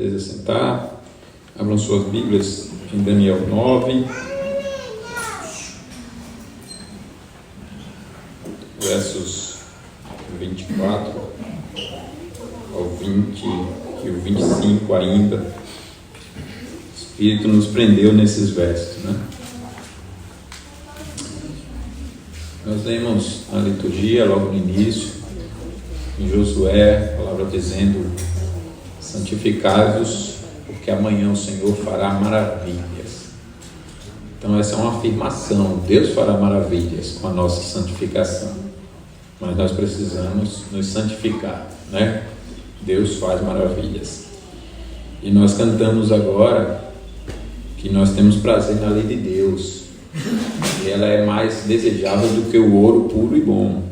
poder assentar. Abram suas Bíblias em Daniel 9, versos 24 ao 20 e o 25 ainda. O Espírito nos prendeu nesses versos, né? Nós lemos na liturgia, logo no início, em Josué, a palavra dizendo: santificai-vos, porque amanhã o Senhor fará maravilhas. Então essa é uma afirmação: Deus fará maravilhas com a nossa santificação, mas nós precisamos nos santificar, né? Deus faz maravilhas. E nós cantamos agora que nós temos prazer na lei de Deus, e ela é mais desejável do que o ouro puro e bom.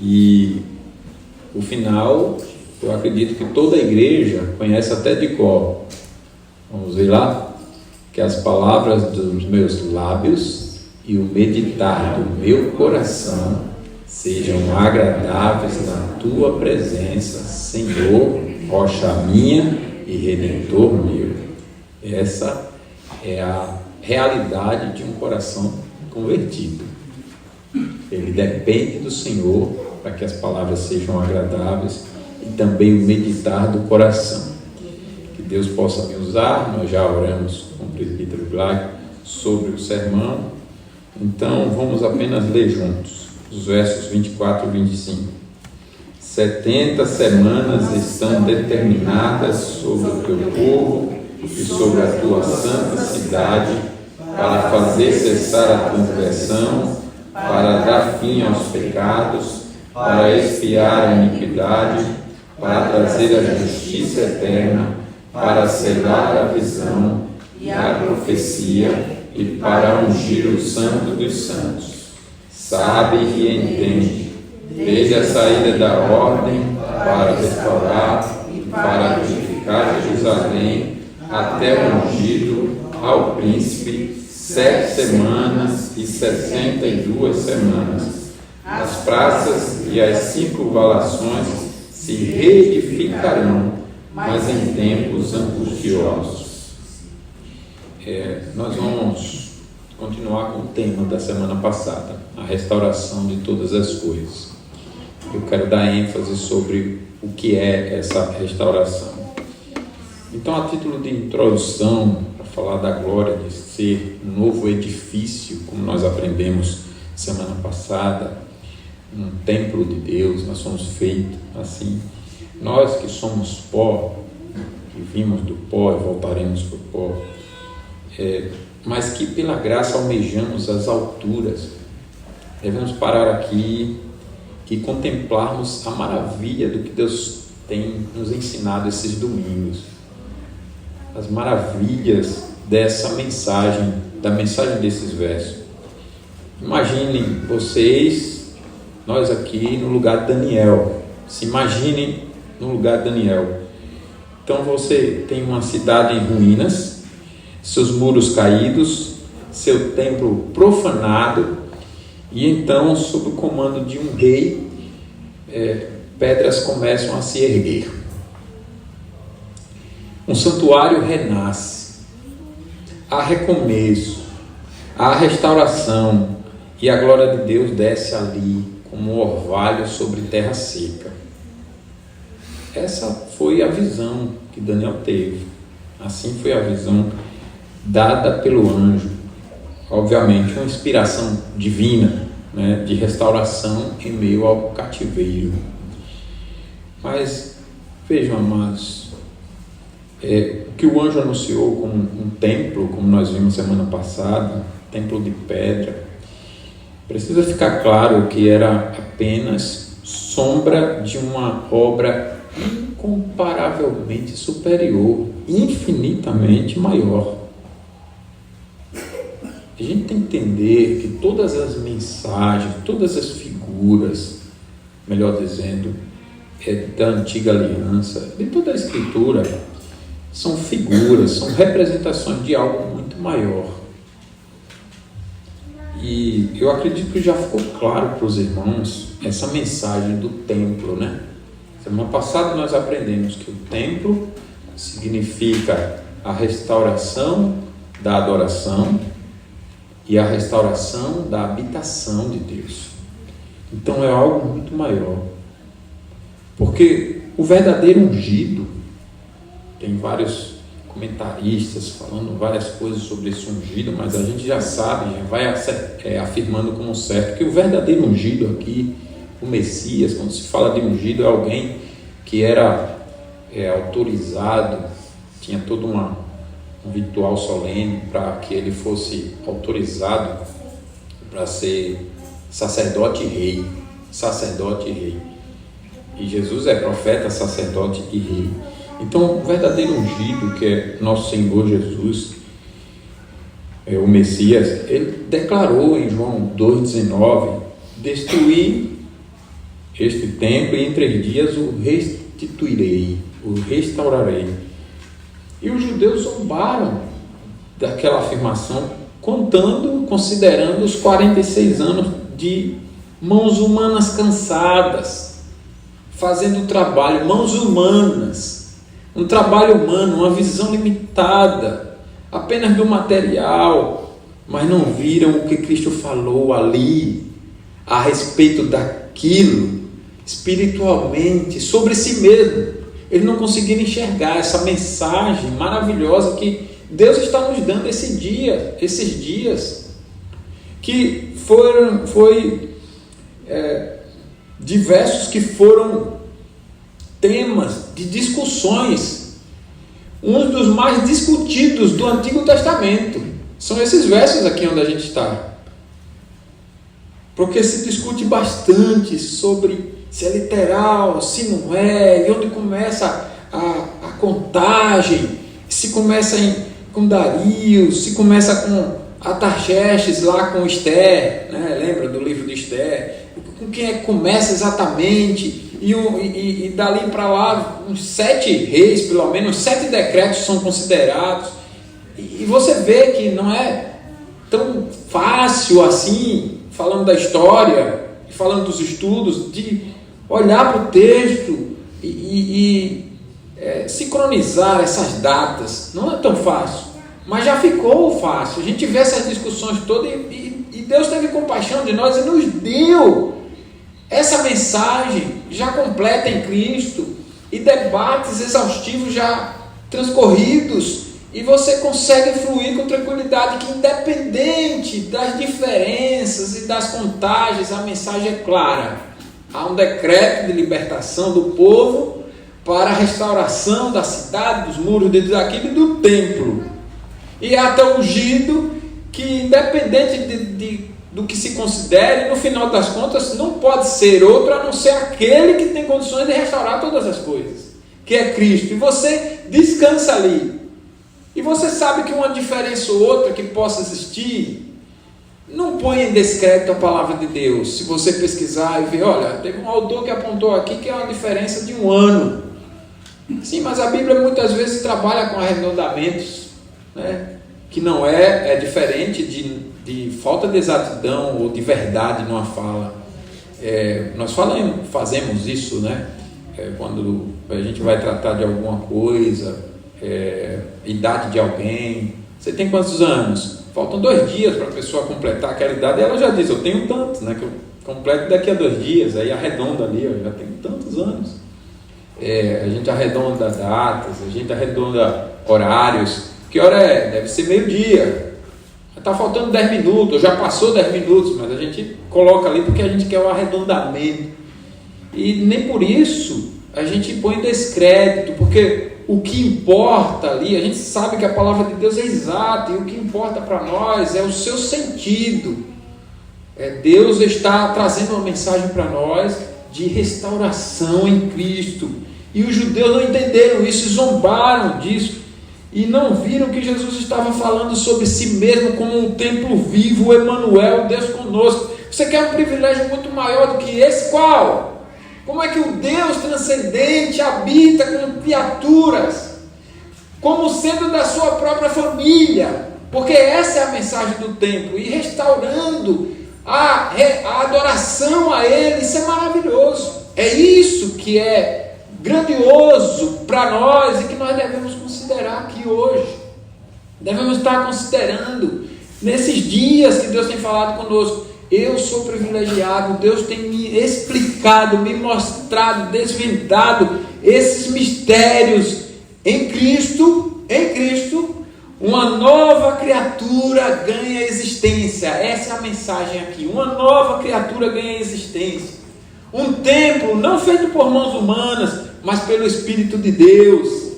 E o final, eu acredito que toda a igreja conhece até de cor. Vamos ver lá? Que as palavras dos meus lábios e o meditar do meu coração sejam agradáveis na tua presença, Senhor, rocha minha e redentor meu. Essa é a realidade de um coração convertido. Ele depende do Senhor para que as palavras sejam agradáveis e também o meditar do coração. Que Deus possa me usar. Nós já oramos com o presbítero Black sobre o sermão, então vamos apenas ler juntos os versos 24 e 25. 70 semanas estão determinadas sobre o teu povo e sobre a tua santa cidade, para fazer cessar a transgressão, para dar fim aos pecados, para expiar a iniquidade, para trazer a justiça eterna, para selar a visão e a profecia, e para ungir o santo dos santos. Sabe e entende, desde a saída da ordem para restaurar e para purificar Jerusalém, até o ungido ao príncipe, 7 semanas e 62 semanas. As praças e as circunvalações se reedificarão, mas em tempos angustiosos. Nós vamos continuar com o tema da semana passada, a restauração de todas as coisas. Eu quero dar ênfase sobre o que é essa restauração. Então, a título de introdução, para falar da glória de ser um novo edifício, como nós aprendemos semana passada, um templo de Deus, nós somos feitos assim. Nós que somos pó, que vimos do pó e voltaremos para o pó, mas que pela graça almejamos as alturas, devemos parar aqui e contemplarmos a maravilha do que Deus tem nos ensinado esses domingos. As maravilhas dessa mensagem, da mensagem desses versos. Imaginem vocês, nós aqui no lugar de Daniel. Se imaginem no lugar de Daniel. Então você tem uma cidade em ruínas, seus muros caídos, seu templo profanado, e então, sob o comando de um rei, pedras começam a se erguer. Um santuário renasce, há recomeço, há restauração, e a glória de Deus desce ali como um orvalho sobre terra seca. Essa foi a visão que Daniel teve. Assim foi a visão dada pelo anjo. Obviamente, uma inspiração divina, né, de restauração em meio ao cativeiro. Mas vejam, amados, o que o anjo anunciou como um templo, como nós vimos semana passada, templo de pedra, precisa ficar claro que era apenas sombra de uma obra incomparavelmente superior, infinitamente maior. A gente tem que entender que todas as mensagens, todas as figuras, melhor dizendo, da antiga aliança, de toda a escritura, são figuras, são representações de algo muito maior. E eu acredito que já ficou claro para os irmãos essa mensagem do templo, né? Semana passada nós aprendemos que o templo significa a restauração da adoração e a restauração da habitação de Deus. Então é algo muito maior, porque o verdadeiro ungido, tem vários comentaristas falando várias coisas sobre esse ungido, mas a gente já sabe, já vai afirmando como certo que o verdadeiro ungido aqui, o Messias, quando se fala de ungido, é alguém que era autorizado, tinha todo um ritual solene para que ele fosse autorizado para ser sacerdote e rei. E Jesus é profeta, sacerdote e rei. Então, o verdadeiro ungido, que é nosso Senhor Jesus, o Messias, ele declarou em João 2,19: destruir este templo e em 3 dias o restituirei, o restaurarei. E os judeus zombaram daquela afirmação, considerando os 46 anos de mãos humanas cansadas, fazendo trabalho, mãos humanas, um trabalho humano, uma visão limitada, apenas do material, mas não viram o que Cristo falou ali, a respeito daquilo, espiritualmente, sobre si mesmo. Eles não conseguiram enxergar essa mensagem maravilhosa que Deus está nos dando esses dias, que foi diversos que foram temas de discussões. Um dos mais discutidos do Antigo Testamento são esses versos aqui onde a gente está, porque se discute bastante sobre se é literal, se não é, e onde começa a contagem, se começa com Dario, se começa com Artaxerxes lá com Esther, né? Lembra do livro de Esther? Com quem é que começa exatamente? E dali para lá, uns 7 reis, pelo menos 7 decretos são considerados. E você vê que não é tão fácil assim, falando da história, falando dos estudos, de olhar para o texto e sincronizar essas datas. Não é tão fácil, mas já ficou fácil. A gente vê essas discussões todas e Deus teve compaixão de nós e nos deu essa mensagem já completa em Cristo e debates exaustivos já transcorridos, e você consegue fluir com tranquilidade que, independente das diferenças e das contagens, a mensagem é clara. Há um decreto de libertação do povo para a restauração da cidade, dos muros daquilo e do templo. E há até o ungido que, independente do que se considere, no final das contas, não pode ser outro a não ser aquele que tem condições de restaurar todas as coisas, que é Cristo. E você descansa ali. E você sabe que uma diferença ou outra que possa existir, não põe em descrédito a palavra de Deus. Se você pesquisar e ver, olha, teve um autor que apontou aqui que é uma diferença de 1 ano. Sim, mas a Bíblia muitas vezes trabalha com arredondamentos, né? Que não é diferente de falta de exatidão ou de verdade numa fala. Nós fazemos isso, né? Quando a gente vai tratar de alguma coisa, idade de alguém. Você tem quantos anos? Faltam 2 dias para a pessoa completar aquela idade, e ela já diz, eu tenho tantos, né? Que eu completo daqui a 2 dias, aí arredonda ali, eu já tenho tantos anos. A gente arredonda datas, a gente arredonda horários. Que hora é? Deve ser 12:00. Está faltando 10 minutos, já passou 10 minutos, mas a gente coloca ali porque a gente quer o arredondamento. E nem por isso a gente põe descrédito, porque o que importa ali, a gente sabe que a palavra de Deus é exata, e o que importa para nós é o seu sentido. Deus está trazendo uma mensagem para nós de restauração em Cristo. E os judeus não entenderam isso, zombaram disso. E não viram que Jesus estava falando sobre si mesmo como um templo vivo, Emanuel, Deus conosco. Você quer um privilégio muito maior do que esse? Qual? Como é que o Deus transcendente habita com criaturas, como sendo da sua própria família? Porque essa é a mensagem do templo, e restaurando a adoração a Ele. Isso é maravilhoso. É isso que é grandioso para nós e que nós devemos considerar aqui hoje. Devemos estar considerando nesses dias que Deus tem falado conosco. Eu sou privilegiado, Deus tem me explicado, me mostrado, desvendado esses mistérios em Cristo, uma nova criatura ganha existência. Essa é a mensagem aqui. Uma nova criatura ganha existência. Um templo não feito por mãos humanas, mas pelo Espírito de Deus.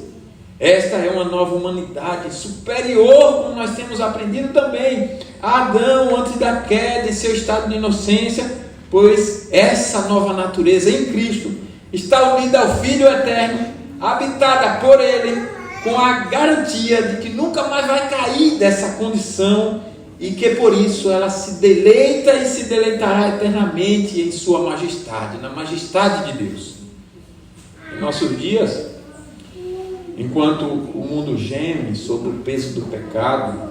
Esta é uma nova humanidade superior, como nós temos aprendido também a Adão antes da queda, em seu estado de inocência, pois essa nova natureza em Cristo está unida ao Filho eterno, habitada por Ele, com a garantia de que nunca mais vai cair dessa condição e que por isso ela se deleita e se deleitará eternamente em sua majestade, na majestade de Deus. Em nossos dias, enquanto o mundo geme sob o peso do pecado,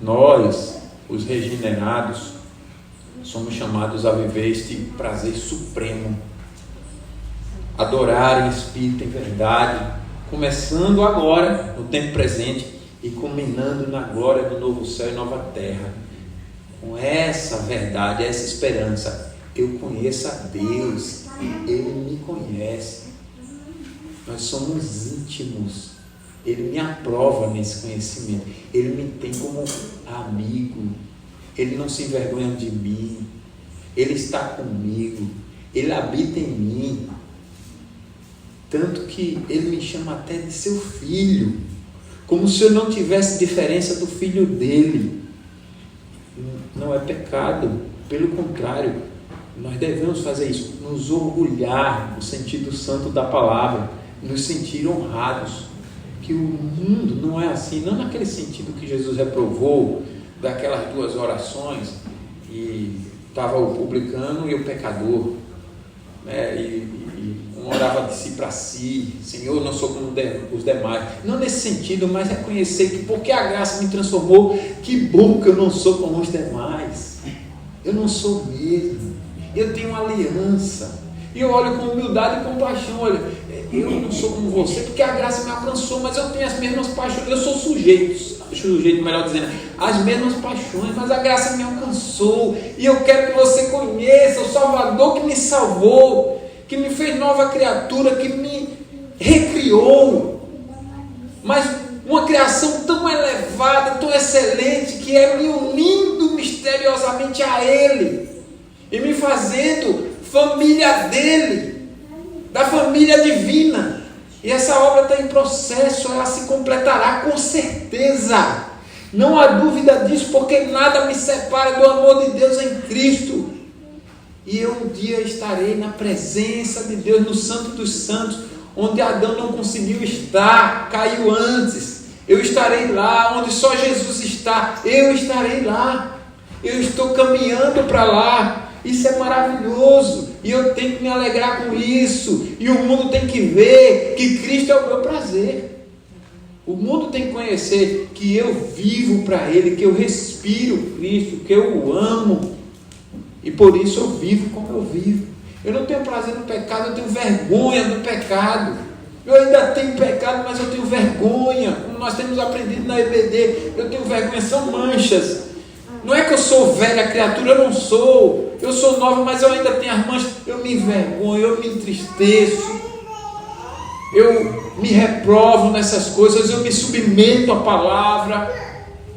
nós, os regenerados, somos chamados a viver este prazer supremo, adorar em espírito e em verdade, começando agora, no tempo presente, e culminando na glória do novo céu e nova terra. Com essa verdade, essa esperança, eu conheço a Deus, Ele me conhece. Nós somos íntimos. Ele me aprova nesse conhecimento. Ele me tem como amigo. Ele não se envergonha de mim. Ele está comigo. Ele habita em mim. Tanto que Ele me chama até de seu filho. Como se eu não tivesse diferença do filho dele. Não é pecado. Pelo contrário, nós devemos fazer isso. Nos orgulhar no sentido santo da palavra. Nos sentir honrados. Que o mundo não é assim, não naquele sentido que Jesus reprovou, daquelas duas orações, e estava o publicano e o pecador, né? E um orava de si para si, Senhor, não sou como os demais, não nesse sentido, mas reconhecer que porque a graça me transformou, que bom que eu não sou como os demais, eu não sou mesmo, eu tenho uma aliança, e eu olho com humildade e compaixão, olha, eu não sou como você, porque a graça me alcançou, mas eu tenho as mesmas paixões, eu sou sujeito, melhor dizendo, as mesmas paixões, mas a graça me alcançou, e eu quero que você conheça o Salvador que me salvou, que me fez nova criatura, que me recriou, mas uma criação tão elevada, tão excelente, que é me unindo misteriosamente a Ele, e me fazendo família dEle, da família divina, e essa obra está em processo, ela se completará com certeza, não há dúvida disso, porque nada me separa do amor de Deus em Cristo, e eu um dia estarei na presença de Deus, no Santo dos Santos, onde Adão não conseguiu estar, caiu antes, eu estarei lá, onde só Jesus está, eu estarei lá, eu estou caminhando para lá. Isso é maravilhoso, e eu tenho que me alegrar com isso, e o mundo tem que ver que Cristo é o meu prazer, o mundo tem que conhecer que eu vivo para Ele, que eu respiro Cristo, que eu o amo, e por isso eu vivo como eu vivo. Eu não tenho prazer no pecado, eu tenho vergonha do pecado, eu ainda tenho pecado, mas eu tenho vergonha, como nós temos aprendido na EBD, eu tenho vergonha, são manchas. Não é que eu sou velha criatura, eu não sou. Eu sou nova, mas eu ainda tenho as manchas. Eu me envergonho, eu me entristeço. Eu me reprovo nessas coisas, eu me submeto à palavra.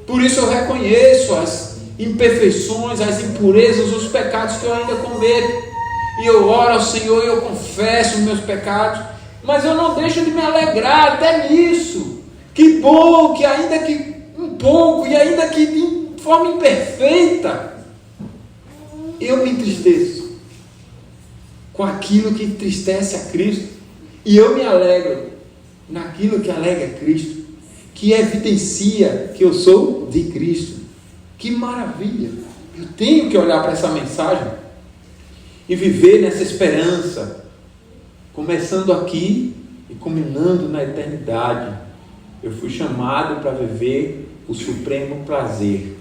Por isso eu reconheço as imperfeições, as impurezas, os pecados que eu ainda cometo. E eu oro ao Senhor e eu confesso os meus pecados. Mas eu não deixo de me alegrar até nisso. Que bom que ainda que um pouco, e ainda que de forma imperfeita, eu me entristeço com aquilo que entristece a Cristo, e eu me alegro naquilo que alegra Cristo, que evidencia que eu sou de Cristo. Que maravilha! Eu tenho que olhar para essa mensagem e viver nessa esperança, começando aqui e culminando na eternidade. Eu fui chamado para viver o supremo prazer.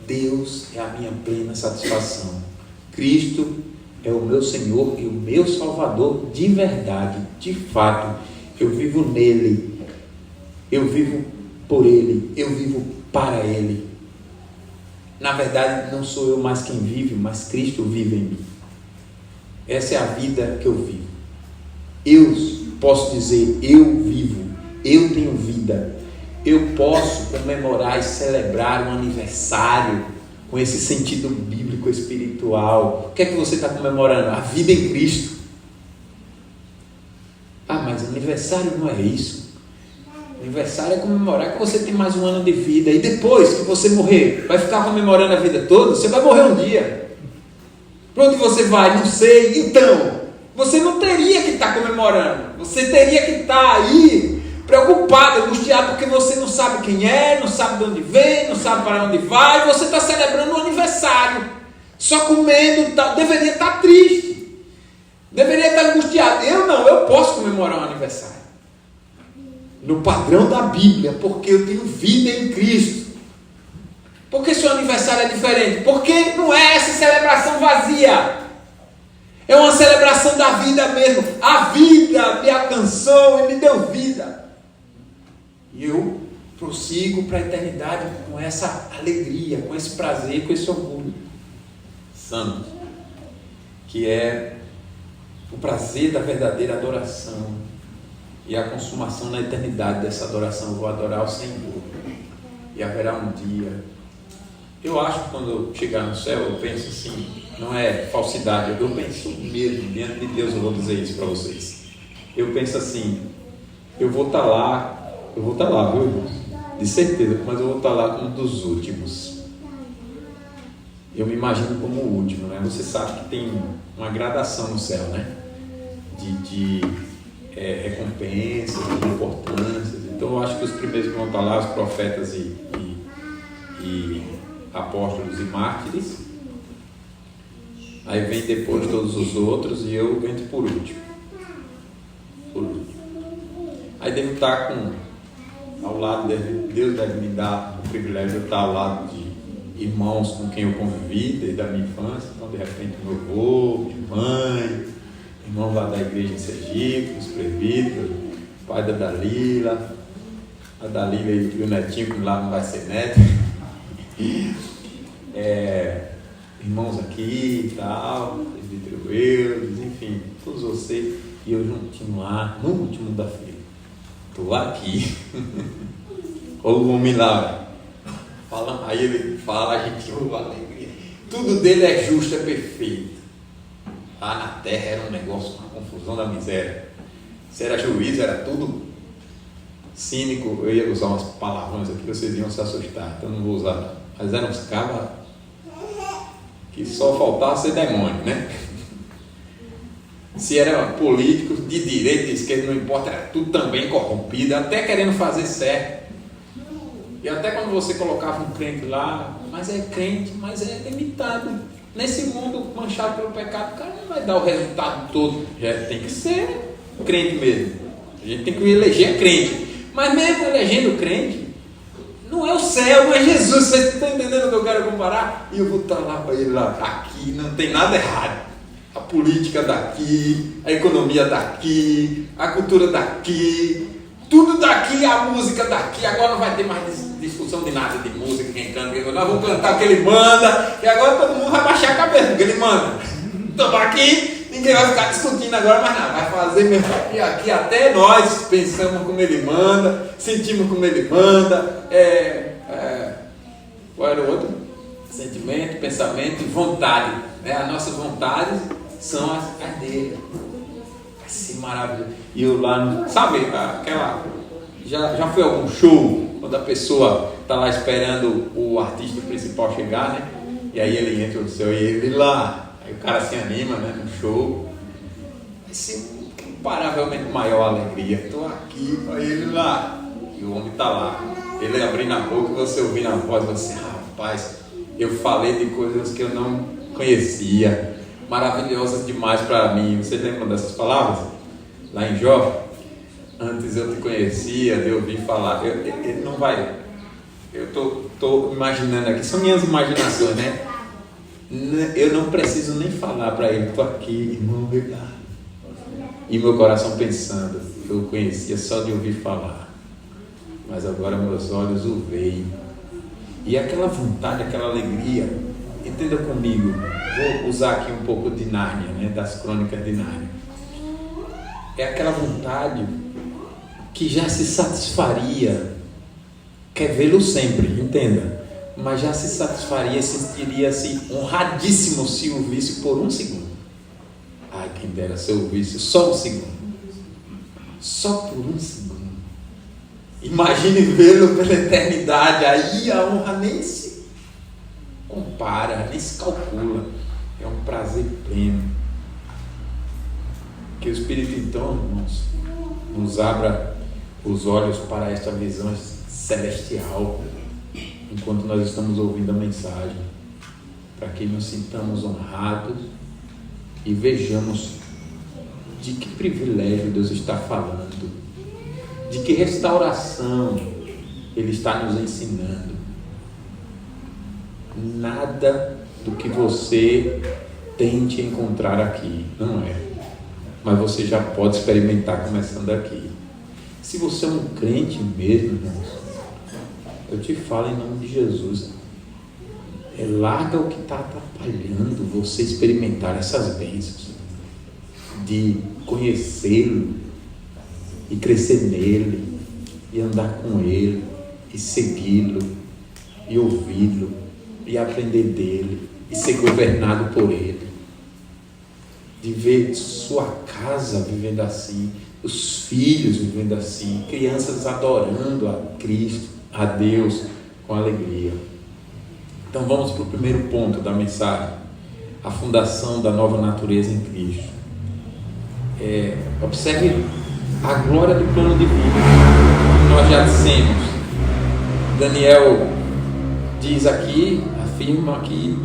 Deus é a minha plena satisfação. Cristo é o meu Senhor e o meu Salvador de verdade, de fato. Eu vivo nele, eu vivo por ele, eu vivo para ele. Na verdade, não sou eu mais quem vive, mas Cristo vive em mim. Essa é a vida que eu vivo. Eu posso dizer, eu vivo, eu tenho vida. Eu posso comemorar e celebrar um aniversário com esse sentido bíblico espiritual. O que é que você está comemorando? A vida em Cristo. Ah, mas aniversário não é isso. Aniversário é comemorar que você tem mais um ano de vida. E depois que você morrer, vai ficar comemorando a vida toda? Você vai morrer um dia. Para onde você vai? Não sei. Então, você não teria que estar comemorando. Você teria que estar aí preocupado, angustiado, porque você não sabe quem é, não sabe de onde vem, não sabe para onde vai. Você está celebrando um aniversário, só comendo, deveria estar triste, deveria estar angustiado. Eu não, eu posso comemorar um aniversário no padrão da Bíblia, porque eu tenho vida em Cristo. Por que seu aniversário é diferente? Porque não é essa celebração vazia. É uma celebração da vida mesmo. A vida me alcançou e me deu vida. E eu prossigo para a eternidade com essa alegria, com esse prazer, com esse orgulho santo, que é o prazer da verdadeira adoração e a consumação na eternidade dessa adoração. Eu vou adorar o Senhor e haverá um dia. Eu acho que quando eu chegar no céu, eu penso assim, não é falsidade, eu penso mesmo, diante de Deus eu vou dizer isso para vocês. Eu penso assim, eu vou estar lá, viu, irmãos? De certeza, mas eu vou estar lá como um dos últimos. Eu me imagino como o último, né? Você sabe que tem uma gradação no céu, né? De recompensas, de importâncias. Então eu acho que os primeiros que vão estar lá, os profetas e apóstolos e mártires. Aí vem depois todos os outros e eu entro por último. Aí devo estar ao lado, Deus deve me dar o privilégio de estar ao lado de irmãos com quem eu convivi desde a minha infância. Então de repente meu avô, minha mãe, irmão lá da igreja em Sergipe, os presbíteros, pai da Dalila, a Dalila e o netinho que lá não vai ser neto. Irmãos aqui e tal, presbítero Eudes, enfim, todos vocês, e eu juntinho lá, no último da fila. Estou aqui. Olha o homem lá, fala, aí ele fala, a gente ouve a alegria. Tudo dele é justo, é perfeito. Lá na terra era um negócio, uma confusão da miséria. Se era juiz, era tudo cínico. Eu ia usar umas palavrões aqui, vocês iam se assustar, então não vou usar não. Mas eram uns cabas que só faltava ser demônio, né? Se era político, de direita, de esquerda, não importa, era tudo também corrompido, até querendo fazer certo. E até quando você colocava um crente lá, mas é crente, mas é limitado. Nesse mundo manchado pelo pecado, o cara não vai dar o resultado todo. Já tem que ser crente mesmo. A gente tem que eleger crente. Mas mesmo elegendo crente, não é o céu, não é Jesus. Vocês estão entendendo o que eu quero comparar? E eu vou estar lá para ele, lá, aqui, não tem nada errado. A política daqui, a economia daqui, a cultura daqui, tudo daqui, a música daqui. Agora não vai ter mais discussão de nada de música, quem canta, nós vamos cantar o que ele manda, e agora todo mundo vai baixar a cabeça porque ele manda. Estamos aqui, ninguém vai ficar discutindo agora mais nada, vai fazer mesmo aqui até nós pensamos como ele manda, sentimos como ele manda. Qual era o outro? Sentimento, pensamento e vontade, né? As nossas vontades são as dele. Vai ser maravilhoso. E eu lá, sabe, aquela. Já foi algum show quando a pessoa está lá esperando o artista principal chegar, né? E aí ele entra no céu e ele lá. Aí o cara se anima, né? No show. Vai ser incomparavelmente maior a alegria. Estou aqui, aí ele lá. E o homem está lá. Ele abrindo a boca e você ouvindo a voz, você, rapaz, eu falei de coisas que eu não conhecia. Maravilhosas demais para mim. Vocês lembram dessas palavras? Lá em Jó? Antes eu te conhecia, de ouvir falar. Ele não vai. Eu estou imaginando aqui, são minhas imaginações, né? Eu não preciso nem falar para ele, estou aqui, irmão, obrigado. E meu coração pensando, eu conhecia só de ouvir falar, mas agora meus olhos o veem. E aquela vontade, aquela alegria, entenda comigo, vou usar aqui um pouco de Nárnia, né, das crônicas de Nárnia. É aquela vontade que já se satisfaria, quer vê-lo sempre, entenda, mas já se satisfaria, sentiria-se honradíssimo se o visse por um segundo. Ai, quem dera se eu visse só um segundo, só por um segundo. Imagine vê-lo pela eternidade, aí a honra nem se compara, nem se calcula, é um prazer pleno. Que o Espírito então, irmãos, nos abra os olhos para esta visão celestial, enquanto nós estamos ouvindo a mensagem, para que nos sintamos honrados e vejamos de que privilégio Deus está falando, de que restauração Ele está nos ensinando. Nada do que você tente encontrar aqui, não é, mas você já pode experimentar começando aqui. Se você é um crente mesmo, irmãos, eu te falo em nome de Jesus, larga o que está atrapalhando você experimentar essas bênçãos, de conhecê-lo e crescer nele, e andar com ele, e segui-lo, e ouvi-lo, e aprender dele, e ser governado por ele, de ver sua casa vivendo assim, os filhos vivendo assim, crianças adorando a Cristo, a Deus com alegria. Então vamos para o primeiro ponto da mensagem, a fundação da nova natureza em Cristo. Observe a glória do plano divino, que nós já dissemos. Daniel diz aqui, afirma que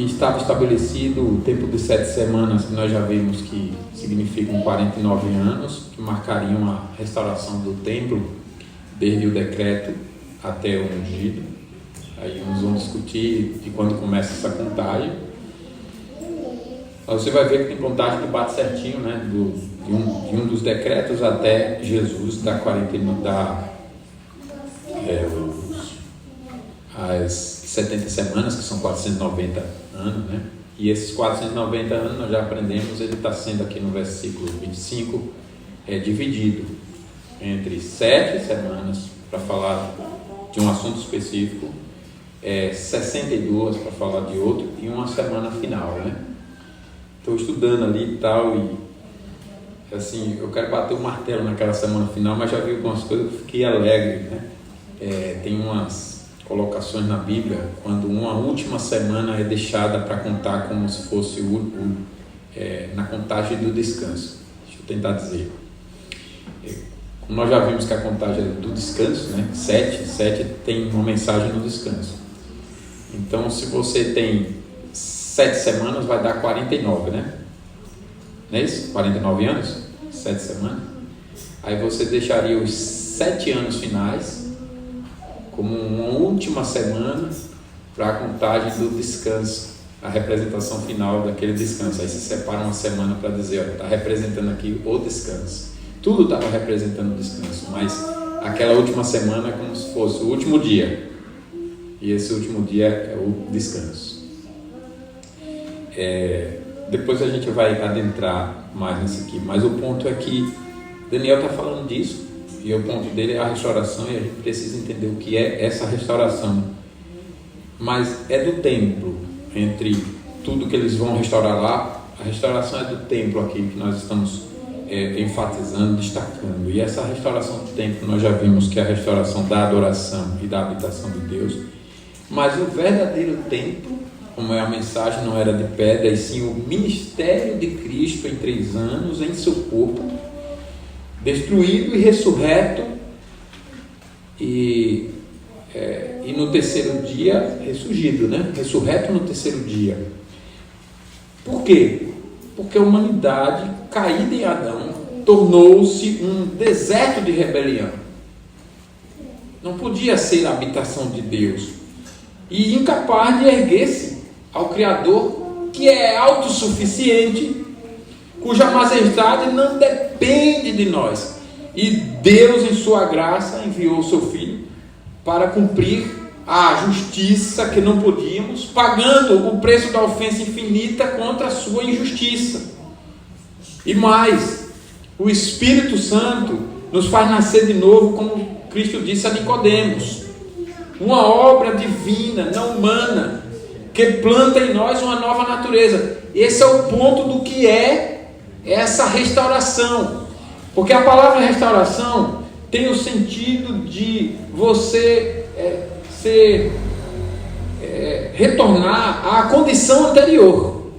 estava estabelecido o tempo de 7 semanas, que nós já vimos que significam 49 anos, que marcariam a restauração do templo, desde o decreto até o ungido. Aí nós vamos discutir de quando começa essa contagem. Você vai ver que tem contagem que bate certinho, né, de um dos decretos até Jesus, as 70 semanas, que são 490 anos, né? E esses 490 anos, nós já aprendemos, ele está sendo aqui no versículo 25, dividido entre 7 semanas para falar de um assunto específico, 62 para falar de outro, e uma semana final, né? Estou estudando ali e tal, e assim, eu quero bater o martelo naquela semana final, mas já vi algumas coisas, eu fiquei alegre, né? Tem umas colocações na Bíblia, quando uma última semana é deixada para contar como se fosse na contagem do descanso. Deixa eu tentar dizer. Nós já vimos que a contagem é do descanso, né? 7 tem uma mensagem no descanso. Então, se você tem 7 semanas, vai dar 49, né? Não é isso? 49 anos? 7 semanas. Aí você deixaria os 7 anos finais como uma última semana para a contagem do descanso, a representação final daquele descanso. Aí você separa uma semana para dizer, está representando aqui o descanso. Tudo estava representando o descanso, mas aquela última semana é como se fosse o último dia. E esse último dia é o descanso. Depois a gente vai adentrar mais nisso aqui, mas o ponto é que Daniel está falando disso, e o ponto dele é a restauração, e a gente precisa entender o que é essa restauração. Mas é do templo, entre tudo que eles vão restaurar lá, a restauração é do templo aqui que nós estamos enfatizando, destacando. E essa restauração do templo nós já vimos que é a restauração da adoração e da habitação de Deus, mas o verdadeiro templo, como é a mensagem, não era de pedra, e sim o ministério de Cristo em 3 anos em seu corpo, destruído e ressurreto, e no terceiro dia ressurgido, né? Ressurreto no terceiro dia. Por quê? Porque a humanidade, caída em Adão, tornou-se um deserto de rebelião. Não podia ser a habitação de Deus, e incapaz de erguer-se ao Criador, que é autossuficiente, cuja majestade não depende de nós. E Deus, em sua graça, enviou o seu Filho para cumprir a justiça que não podíamos, pagando o preço da ofensa infinita contra a sua injustiça. E mais, o Espírito Santo nos faz nascer de novo, como Cristo disse a Nicodemos, uma obra divina, não humana, que planta em nós uma nova natureza. Esse é o ponto do que é essa restauração, porque a palavra restauração tem o sentido de você retornar à condição anterior.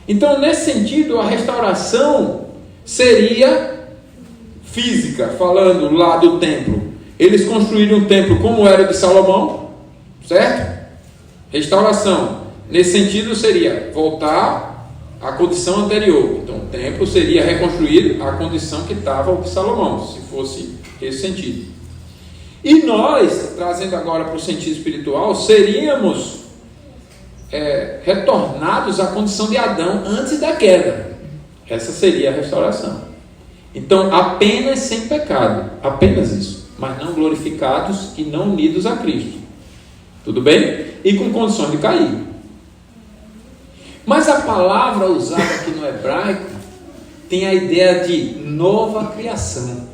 Então, nesse sentido, a restauração seria física, falando lá do templo. Eles construíram um templo como era o de Salomão, certo? Restauração, nesse sentido, seria voltar à condição anterior. Então, o templo seria reconstruído à condição que estava o de Salomão, se fosse esse sentido. E nós, trazendo agora para o sentido espiritual, seríamos retornados à condição de Adão antes da queda. Essa seria a restauração. Então, apenas sem pecado, apenas isso, mas não glorificados e não unidos a Cristo. Tudo bem? E com condições de cair. Mas a palavra usada aqui no hebraico tem a ideia de nova criação.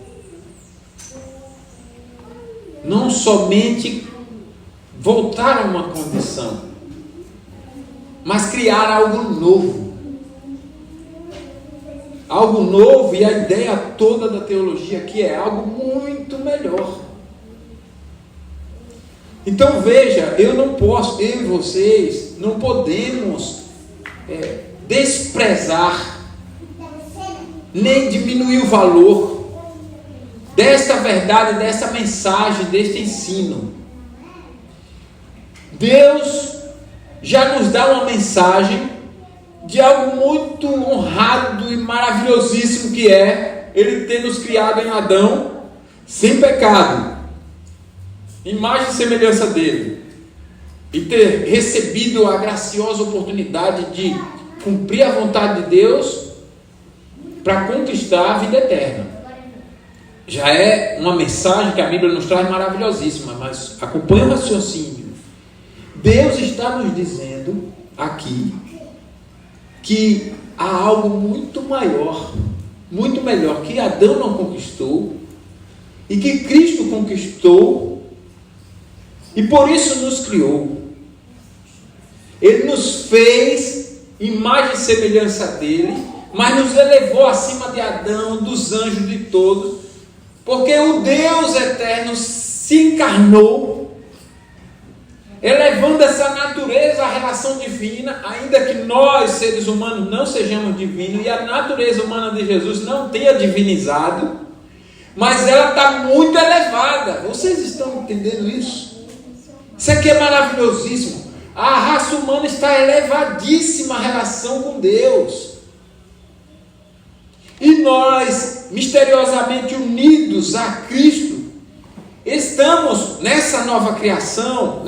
Não somente voltar a uma condição, mas criar algo novo. Algo novo, e a ideia toda da teologia aqui é algo muito melhor. Então veja, eu e vocês não podemos desprezar, nem diminuir o valor desta verdade, dessa mensagem, deste ensino. Deus já nos dá uma mensagem de algo muito honrado e maravilhosíssimo, que é Ele ter nos criado em Adão sem pecado, imagem e semelhança dele, e ter recebido a graciosa oportunidade de cumprir a vontade de Deus para conquistar a vida eterna. Já é uma mensagem que a Bíblia nos traz maravilhosíssima, mas acompanha o raciocínio. Deus está nos dizendo aqui que há algo muito maior, muito melhor, que Adão não conquistou e que Cristo conquistou, e por isso nos criou. Ele nos fez imagem e semelhança dele, mas nos elevou acima de Adão, dos anjos, de todos, porque o Deus eterno se encarnou, elevando essa natureza à relação divina, ainda que nós, seres humanos, não sejamos divinos, e a natureza humana de Jesus não tenha divinizado, mas ela está muito elevada. Vocês estão entendendo isso? Isso aqui é maravilhosíssimo. A raça humana está elevadíssima à relação com Deus. E nós, misteriosamente unidos a Cristo, estamos nessa nova criação,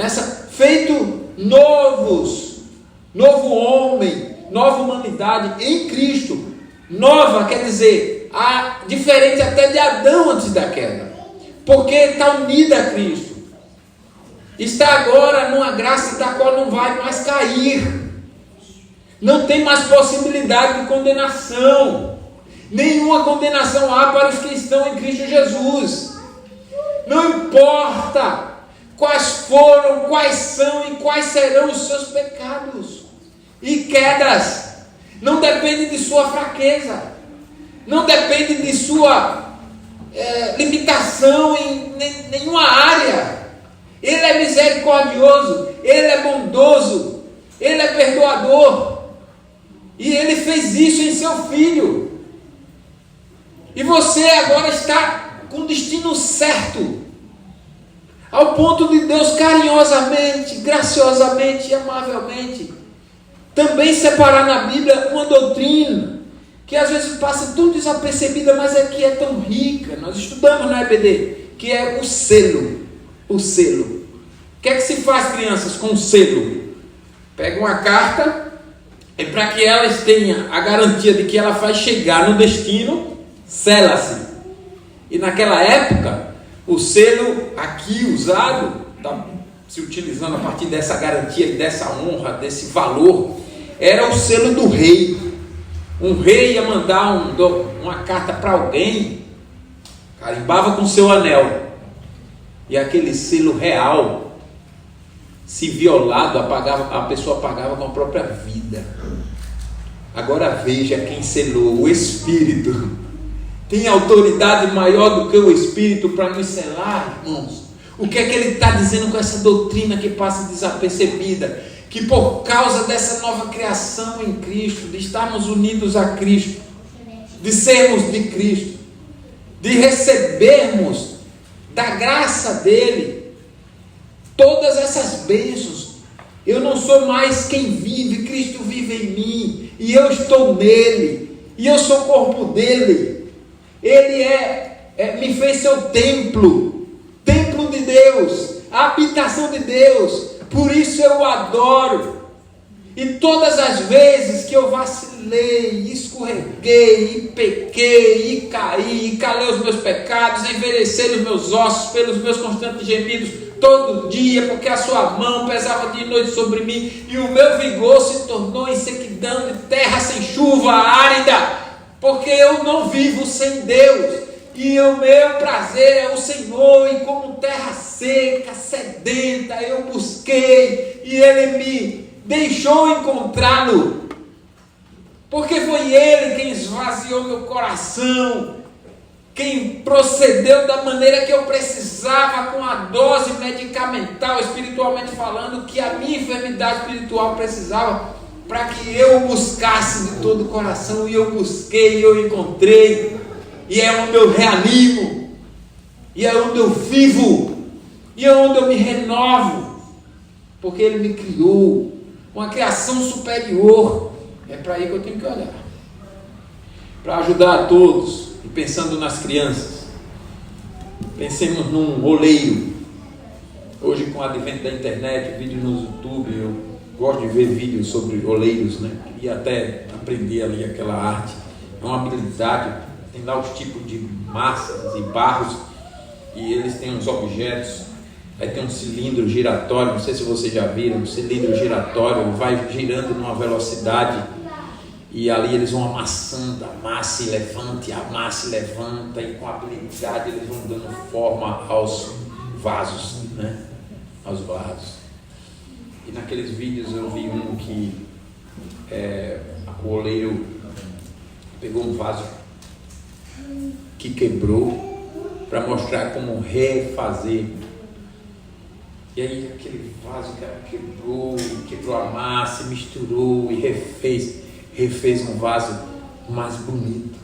feito novos, novo homem, nova humanidade em Cristo. Nova quer dizer, diferente até de Adão antes da queda, porque está unida a Cristo. Está agora numa graça da qual não vai mais cair. Não tem mais possibilidade de condenação. Nenhuma condenação há para os que estão em Cristo Jesus. Não importa quais foram, quais são e quais serão os seus pecados e quedas. Não depende de sua fraqueza. Não depende de sua limitação em nenhuma área. Ele é misericordioso, Ele é bondoso, Ele é perdoador. E Ele fez isso em seu Filho. E você agora está com o destino certo, ao ponto de Deus carinhosamente, graciosamente e amavelmente também separar na Bíblia uma doutrina que às vezes passa tão desapercebida, mas que é tão rica. Nós estudamos na EBD, que é o selo. O selo. O que é que se faz, crianças, com o selo? Pega uma carta, e para que elas tenham a garantia de que ela vai chegar no destino, sela-se. E naquela época, o selo aqui usado, tá se utilizando a partir dessa garantia, dessa honra, desse valor, era o selo do rei. Um rei ia mandar uma carta para alguém, carimbava com seu anel, e aquele selo real, se violado, a pessoa pagava com a própria vida. Agora veja quem selou: o Espírito. Tem autoridade maior do que o Espírito para nos selar, irmãos? O que é que ele está dizendo com essa doutrina que passa desapercebida? Que por causa dessa nova criação em Cristo, de estarmos unidos a Cristo, de sermos de Cristo, de recebermos da graça dele todas essas bênçãos, eu não sou mais quem vive, Cristo vive em mim, e eu estou nele, e eu sou o corpo dele. Ele me fez seu templo de Deus, a habitação de Deus. Por isso eu o adoro. E todas as vezes que eu vacilei, escorreguei, e pequei, e caí, e calei os meus pecados, envelhecei os meus ossos pelos meus constantes gemidos, todo dia, porque a sua mão pesava dia e noite sobre mim, e o meu vigor se tornou em sequidão de terra sem chuva, árida, porque eu não vivo sem Deus, e o meu prazer é o Senhor, e como terra seca, sedenta, eu busquei, e Ele me deixou encontrá-lo, porque foi Ele quem esvaziou meu coração, quem procedeu da maneira que eu precisava, com a dose medicamental, espiritualmente falando, que a minha enfermidade espiritual precisava, para que eu o buscasse de todo o coração. E eu busquei, e eu encontrei, e é onde eu reanimo, e é onde eu vivo, e é onde eu me renovo, porque Ele me criou uma criação superior. É para aí que eu tenho que olhar, para ajudar a todos. E pensando nas crianças, pensemos num oleiro. Hoje, com o advento da internet, vídeo no YouTube, eu gosto de ver vídeos sobre oleiros, né? Queria até aprender ali aquela arte. É uma habilidade. Tem lá os tipos de massas e barros, e eles têm uns objetos. Aí tem um cilindro giratório, não sei se vocês já viram, um cilindro giratório, vai girando numa velocidade, e ali eles vão amassando, amassa e levanta, e com habilidade eles vão dando forma aos vasos, né? Aos vasos. E naqueles vídeos eu vi um que o oleiro pegou um vaso que quebrou para mostrar como refazer. E aí aquele vaso que quebrou a massa, misturou e refez um vaso mais bonito,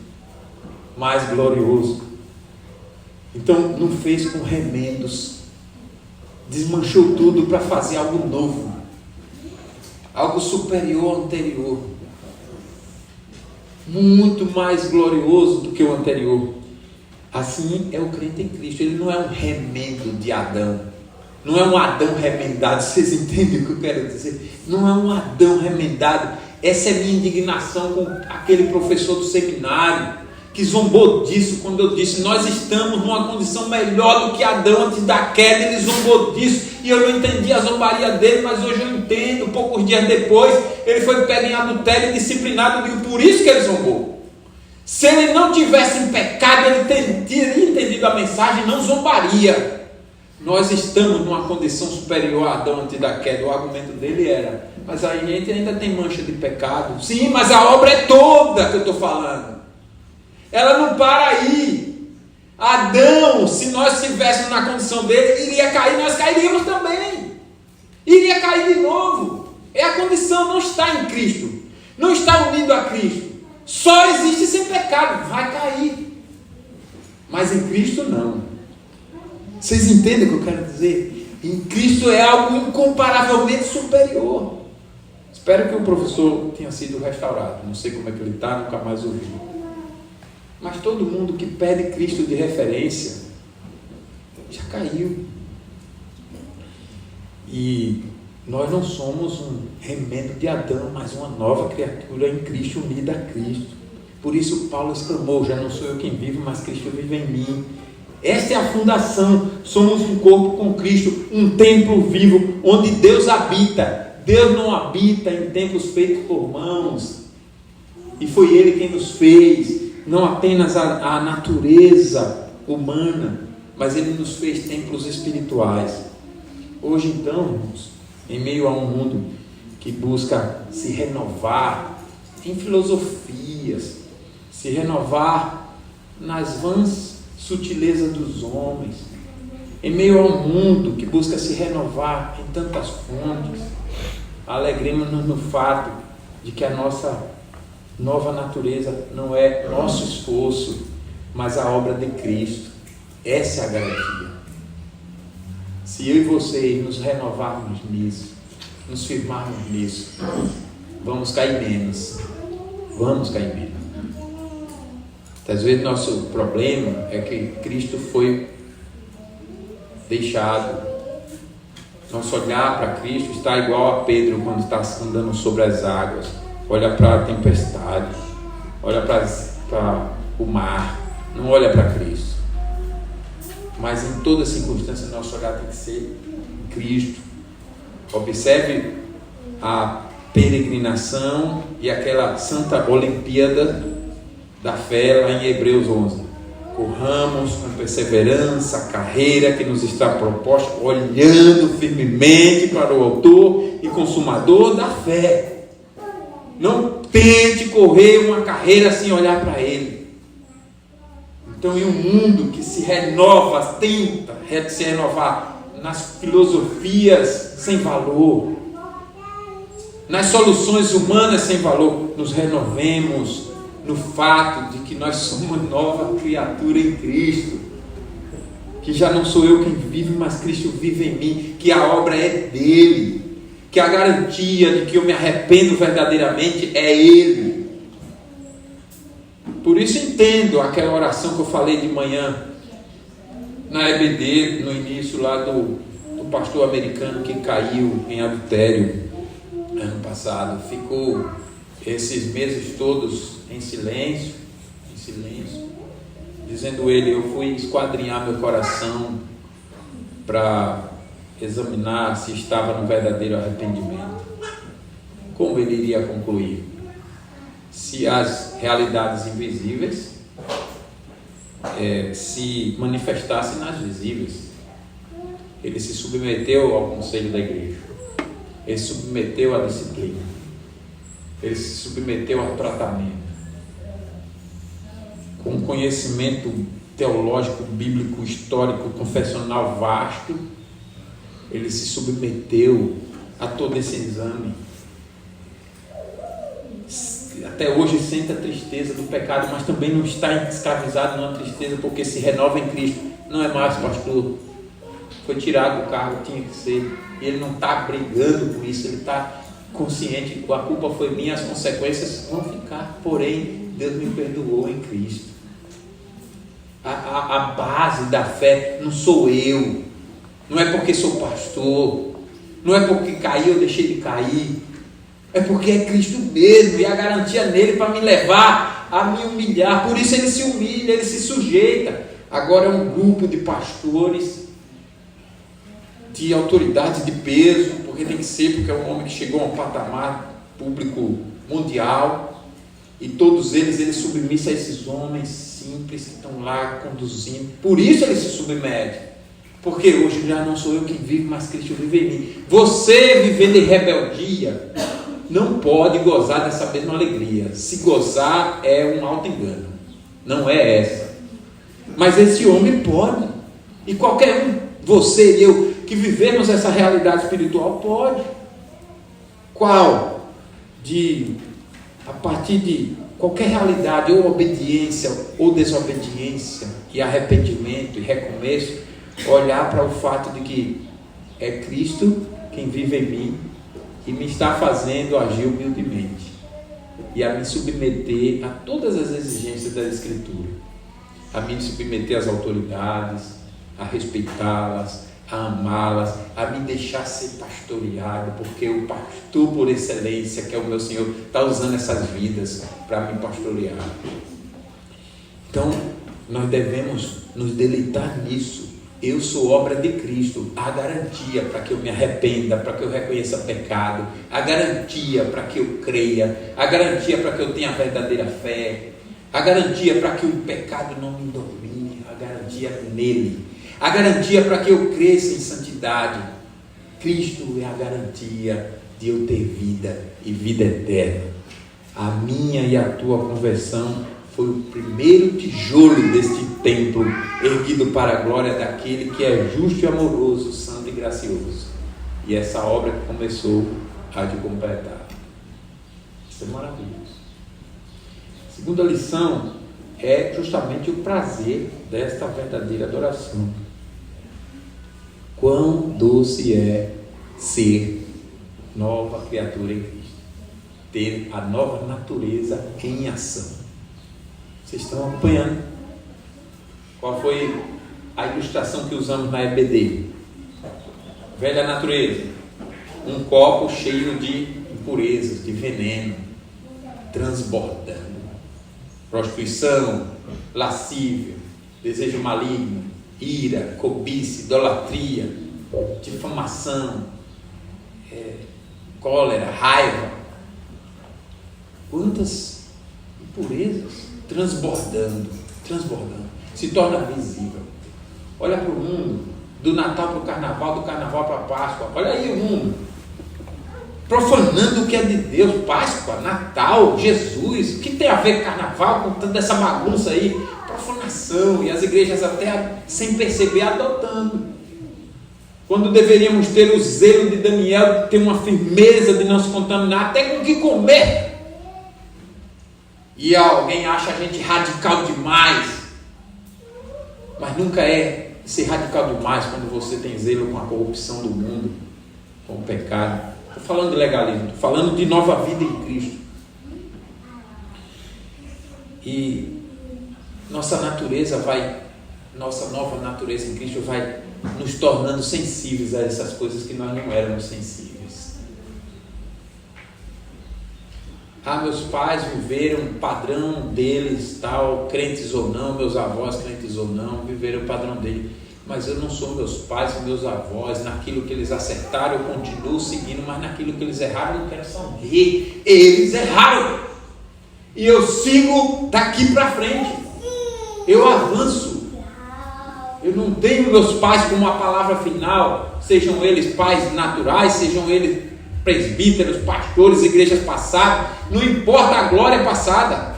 mais glorioso. Então não fez com remendos, desmanchou tudo para fazer algo novo, algo superior ao anterior, muito mais glorioso do que o anterior. Assim é o crente em Cristo. Ele não é um remendo de Adão, não é um Adão remendado. Vocês entendem o que eu quero dizer? Não é um Adão remendado. Essa é minha indignação com aquele professor do seminário que zombou disso quando eu disse: nós estamos numa condição melhor do que Adão antes da queda. Ele zombou disso e eu não entendi a zombaria dele, mas hoje eu entendo. Poucos dias depois ele foi pego em adultério e disciplinado, e por isso que ele zombou. Se ele não tivesse em pecado, ele teria entendido a mensagem, não zombaria. Nós estamos numa condição superior a Adão antes da queda. O argumento dele era: mas a gente ainda tem mancha de pecado. Sim, mas a obra é toda que eu estou falando. Ela não para aí. Adão, se nós estivéssemos na condição dele, iria cair, nós cairíamos também. Iria cair de novo. É a condição, não está em Cristo, não está unido a Cristo. Só existe sem pecado, vai cair. Mas em Cristo não. Vocês entendem o que eu quero dizer? Em Cristo é algo incomparavelmente superior. Espero que o professor tenha sido restaurado. Não sei como é que ele está, nunca mais ouvi. Mas todo mundo que pede Cristo de referência já caiu. E Nós não somos um remendo de Adão, mas uma nova criatura em Cristo, unida a Cristo. Por isso Paulo exclamou: já não sou eu quem vive, mas Cristo vive em mim. Esta é a fundação. Somos um corpo com Cristo, um templo vivo, onde Deus habita. Deus não habita em templos feitos por mãos. E foi Ele quem nos fez, não apenas a natureza humana, mas Ele nos fez templos espirituais. Hoje então, irmãos, em meio a um mundo que busca se renovar em filosofias, se renovar nas vãs sutilezas dos homens, em meio a um mundo que busca se renovar em tantas fontes, alegremos-nos no fato de que a nossa nova natureza não é nosso esforço, mas a obra de Cristo. Essa é a garantia. Se eu e você nos renovarmos nisso, nos firmarmos nisso, vamos cair menos. Vamos cair menos. Às vezes nosso problema é que Cristo foi deixado. Nosso olhar para Cristo está igual a Pedro quando está andando sobre as águas. Olha para a tempestade, olha para o mar, não olha para Cristo. Mas em toda circunstância nosso olhar tem que ser Cristo. Observe a peregrinação e aquela santa Olimpíada da fé lá em Hebreus 11. Corramos com perseverança a carreira que nos está proposta, olhando firmemente para o autor e consumador da fé. Não tente correr uma carreira sem olhar para Ele. Então, em um mundo que se renova, tenta se renovar nas filosofias sem valor, nas soluções humanas sem valor, nos renovemos no fato de que nós somos nova criatura em Cristo, que já não sou eu quem vive, mas Cristo vive em mim, que a obra é dele, que a garantia de que eu me arrependo verdadeiramente é Ele. Por isso entendo aquela oração que eu falei de manhã na EBD, no início lá do pastor americano que caiu em adultério ano passado, ficou esses meses todos em silêncio, dizendo ele: eu fui esquadrinhar meu coração para examinar se estava no verdadeiro arrependimento. Como ele iria concluir? Se as realidades invisíveis se manifestassem nas visíveis. Ele se submeteu ao conselho da igreja, ele se submeteu à disciplina, ele se submeteu ao tratamento, com um conhecimento teológico, bíblico, histórico, confessional vasto. Ele se submeteu a todo esse exame. Até hoje sente a tristeza do pecado, mas também não está escravizado numa tristeza, porque se renova em Cristo. Não é mais pastor, foi tirado do cargo, tinha que ser. E ele não está brigando com isso, ele está consciente: a culpa foi minha, as consequências vão ficar, porém Deus me perdoou em Cristo. A base da fé não sou eu, não é porque sou pastor, não é porque caí ou deixei de cair, é porque é Cristo mesmo, e a garantia nele para me levar a me humilhar. Por isso ele se humilha, ele se sujeita. Agora é um grupo de pastores, de autoridade de peso, porque tem que ser, porque é um homem que chegou a um patamar público mundial, e todos eles submissem a esses homens simples que estão lá conduzindo. Por isso ele se submete, porque hoje já não sou eu quem vive, mas Cristo vive em mim. Você vivendo em rebeldia não pode gozar dessa mesma alegria. Se gozar é um auto-engano, não é essa. Mas esse homem pode, e qualquer um, você e eu, que vivemos essa realidade espiritual, pode. Qual? A partir de qualquer realidade, ou obediência ou desobediência, e arrependimento e recomeço, olhar para o fato de que é Cristo quem vive em mim e me está fazendo agir humildemente, e a me submeter a todas as exigências da Escritura, a me submeter às autoridades, a respeitá-las, a amá-las, a me deixar ser pastoreado, porque o pastor por excelência, que é o meu Senhor, está usando essas vidas para me pastorear. Então, nós devemos nos deleitar nisso. Eu sou obra de Cristo, a garantia para que eu me arrependa, para que eu reconheça pecado, a garantia para que eu creia, a garantia para que eu tenha a verdadeira fé, a garantia para que o pecado não me domine, a garantia nele, a garantia para que eu cresça em santidade. Cristo é a garantia de eu ter vida e vida eterna. A minha e a tua conversão foi o primeiro tijolo deste templo, erguido para a glória daquele que é justo e amoroso, santo e gracioso. E essa obra que começou há de completar. Isso é maravilhoso. A segunda lição é justamente o prazer desta verdadeira adoração. Quão doce é ser nova criatura em Cristo, ter a nova natureza em ação. Vocês estão acompanhando? Qual foi a ilustração que usamos na EBD? Velha natureza, um copo cheio de impurezas, de veneno, transbordando, prostituição, lascívia, desejo maligno, ira, cobiça, idolatria, difamação, cólera, raiva. Quantas impurezas transbordando, se torna visível. Olha para o mundo, do Natal para o Carnaval, do Carnaval para a Páscoa. Olha aí o mundo, profanando o que é de Deus. Páscoa, Natal, Jesus, o que tem a ver Carnaval com toda essa bagunça aí? Profanação, e as igrejas até sem perceber adotando. Quando deveríamos ter o zelo de Daniel, ter uma firmeza de não se contaminar, até com o que comer. E alguém acha a gente radical demais, mas nunca é ser radical demais quando você tem zelo com a corrupção do mundo, com o pecado. Estou falando de legalismo, estou falando de nova vida em Cristo. E nossa nova natureza em Cristo vai nos tornando sensíveis a essas coisas que nós não éramos sensíveis. Meus pais viveram o padrão deles, tal, crentes ou não, meus avós crentes ou não, viveram o padrão deles. Mas eu não sou meus pais e meus avós. Naquilo que eles acertaram, eu continuo seguindo, mas naquilo que eles erraram, eu não quero saber. Eles erraram. E eu sigo daqui para frente. Eu avanço. Eu não tenho meus pais como a palavra final, sejam eles pais naturais, sejam eles presbíteros, pastores, igrejas passadas, não importa a glória passada,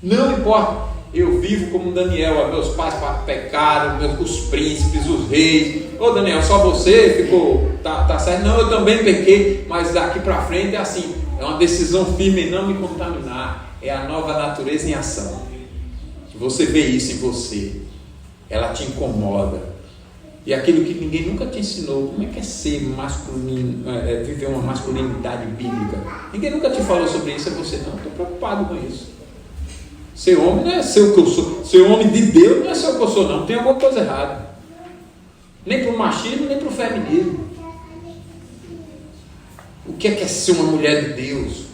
não importa. Eu vivo como Daniel, meus pais pecaram, os príncipes, os reis. Daniel, só você ficou, tá certo? Não, eu também pequei, mas daqui para frente é assim, é uma decisão firme em não me contaminar, é a nova natureza em ação. Se você vê isso em você, ela te incomoda. E aquilo que ninguém nunca te ensinou, como é que é ser masculino, viver uma masculinidade bíblica? Ninguém nunca te falou sobre isso, é você não. Estou preocupado com isso. Ser homem não é ser o que eu sou. Ser homem de Deus não é ser o que eu sou, não. Tem alguma coisa errada. Nem para o machismo, nem para o feminismo. O que é ser uma mulher de Deus?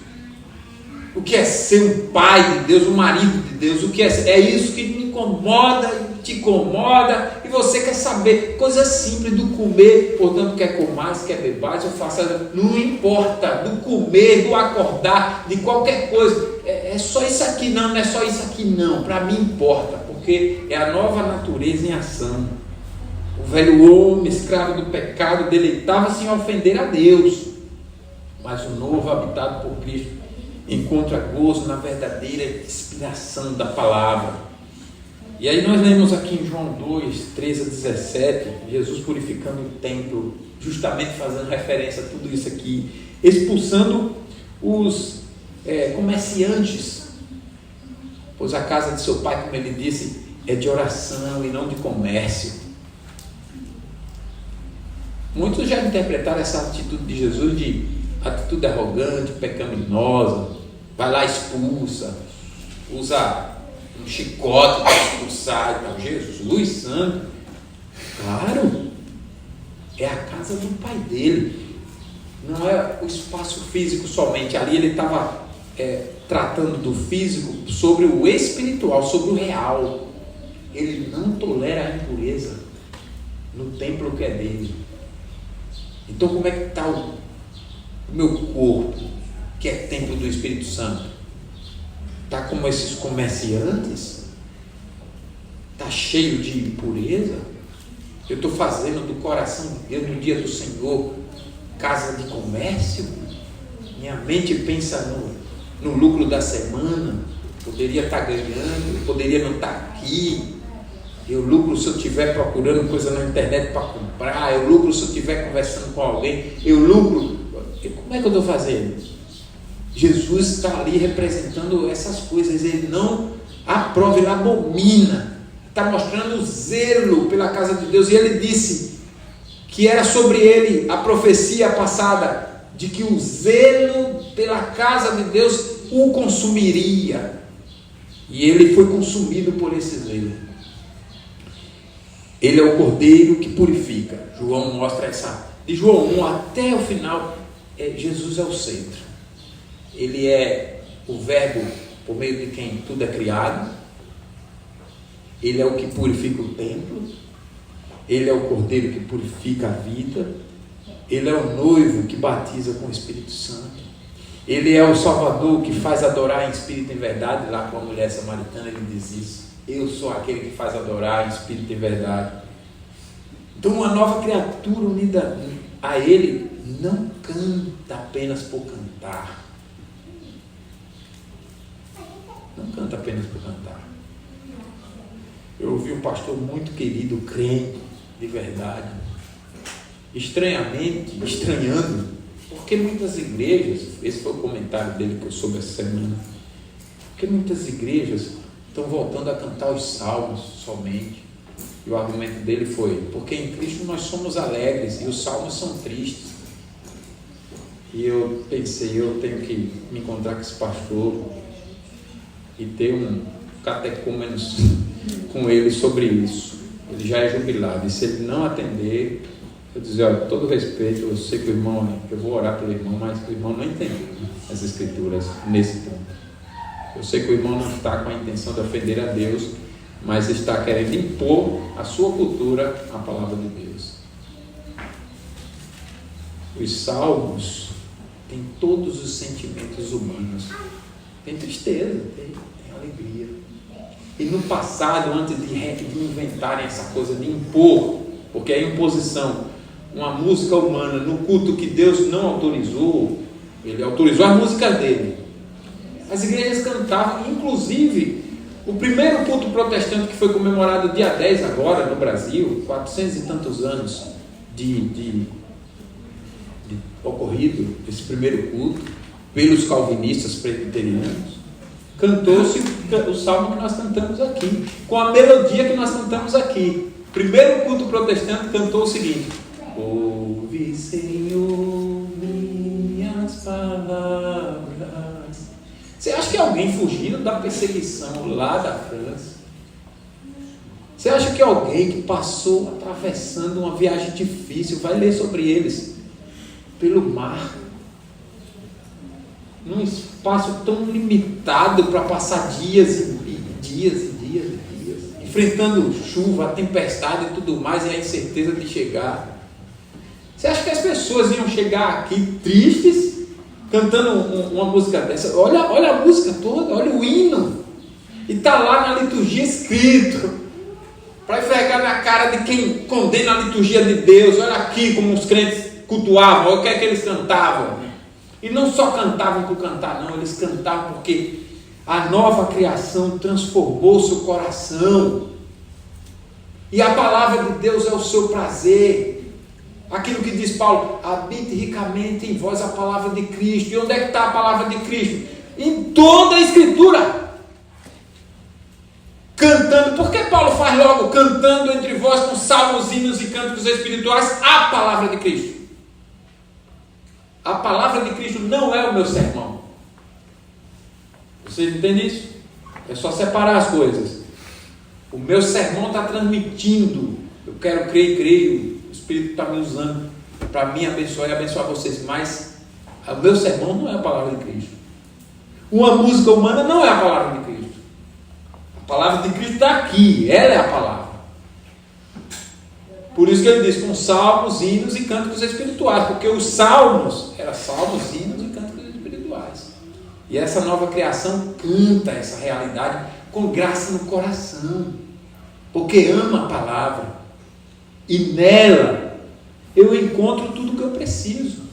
O que é ser um pai de Deus, um marido de Deus? O que é isso que me incomoda, te incomoda, e você quer saber coisas simples do comer, portanto quer comais, quer bebais, eu faço, não importa, do comer, do acordar, de qualquer coisa, é só isso aqui não é só isso aqui não, para mim importa, porque é a nova natureza em ação. O velho homem, escravo do pecado, deleitava-se em ofender a Deus, mas o novo, habitado por Cristo, encontra gozo na verdadeira inspiração da palavra. E aí nós lemos aqui em João 2, 13 a 17, Jesus purificando o templo, justamente fazendo referência a tudo isso aqui, expulsando os comerciantes, pois a casa de seu pai, como ele disse, é de oração e não de comércio. Muitos já interpretaram essa atitude de Jesus de atitude arrogante, pecaminosa, vai lá, expulsa, usa um chicote para expulsar e tal. Jesus santo, claro, É a casa do Pai dele. Não é o espaço físico somente. Ali ele estava tratando do físico sobre o espiritual, sobre o real. Ele não tolera a impureza no templo que é dele. Então como é que está o meu corpo, que é templo do Espírito Santo? Está como esses comerciantes? Está cheio de impureza? Eu estou fazendo do coração de Deus no dia do Senhor casa de comércio? Minha mente pensa no lucro da semana. Poderia estar ganhando, poderia não estar aqui. Eu lucro se eu estiver procurando coisa na internet para comprar. Eu lucro se eu estiver conversando com alguém. Eu lucro. Como é que eu estou fazendo? Jesus está ali representando essas coisas. Ele não aprova, ele abomina. Está mostrando o zelo pela casa de Deus. E ele disse que era sobre ele a profecia passada de que o zelo pela casa de Deus o consumiria. E ele foi consumido por esse zelo. Ele é o cordeiro que purifica. João mostra essa. De João 1 até o final, Jesus é o centro. Ele é o verbo por meio de quem tudo é criado. Ele é o que purifica o templo. Ele é o cordeiro que purifica a vida. Ele é o noivo que batiza com o Espírito Santo. Ele é o Salvador que faz adorar em espírito e em verdade. Lá com a mulher samaritana ele diz isso. Eu sou aquele que faz adorar em espírito e em verdade. Então uma nova criatura unida a ele não canta apenas por cantar. Não canta apenas por cantar. Eu ouvi um pastor muito querido, crente, de verdade, estranhando, porque muitas igrejas, esse foi o comentário dele que eu soube essa semana, porque muitas igrejas estão voltando a cantar os salmos somente. E o argumento dele foi, porque em Cristo nós somos alegres e os salmos são tristes. E eu pensei, eu tenho que me encontrar com esse pastor e ter um catecúmenos com ele sobre isso. Ele já é jubilado, e se ele não atender, eu dizer, olha, com todo respeito, eu sei que o irmão, eu vou orar pelo irmão, mas o irmão não entendeu as escrituras nesse ponto. Eu sei que o irmão não está com a intenção de ofender a Deus, mas está querendo impor a sua cultura à palavra de Deus. Os salmos têm todos os sentimentos humanos. Tem tristeza, tem alegria. E no passado, antes de inventarem essa coisa de impor, porque a imposição, uma música humana no culto que Deus não autorizou, ele autorizou as músicas dele. As igrejas cantavam, inclusive, o primeiro culto protestante que foi comemorado dia 10 agora no Brasil, 400 e tantos anos de ocorrido, esse primeiro culto, pelos calvinistas presbiterianos, cantou-se o salmo que nós cantamos aqui, com a melodia que nós cantamos aqui. Primeiro culto protestante cantou o seguinte: ouve, Senhor, minhas palavras. Você acha que alguém fugindo da perseguição lá da França? Você acha que alguém que passou atravessando uma viagem difícil, vai ler sobre eles, pelo mar, num espaço tão limitado para passar dias e dias, enfrentando chuva, tempestade e tudo mais, e a incerteza de chegar? Você acha que as pessoas iam chegar aqui tristes, cantando uma música dessa? Olha a música toda, olha o hino, e está lá na liturgia escrito, para enxergar na cara de quem condena a liturgia de Deus. Olha aqui como os crentes cultuavam, olha o que é que eles cantavam. E não só cantavam por cantar, não, eles cantavam porque a nova criação transformou seu coração. E a palavra de Deus é o seu prazer. Aquilo que diz Paulo: habite ricamente em vós a palavra de Cristo. E onde é que está a palavra de Cristo? Em toda a Escritura. Cantando. Por que Paulo faz logo cantando entre vós com salmos, hinos e cânticos espirituais a palavra de Cristo? A palavra de Cristo não é o meu sermão. Vocês entendem isso? É só separar as coisas. O meu sermão está transmitindo. Eu quero crer e creio. Espírito está me usando para me abençoar e abençoar vocês, mas o meu sermão não é a palavra de Cristo. Uma música humana não é a palavra de Cristo. A palavra de Cristo está aqui, ela é a palavra. Por isso que ele diz, com salmos, hinos e cânticos espirituais, porque os salmos eram salmos, hinos e cânticos espirituais. E essa nova criação canta essa realidade com graça no coração, porque ama a palavra, e nela eu encontro tudo o que eu preciso.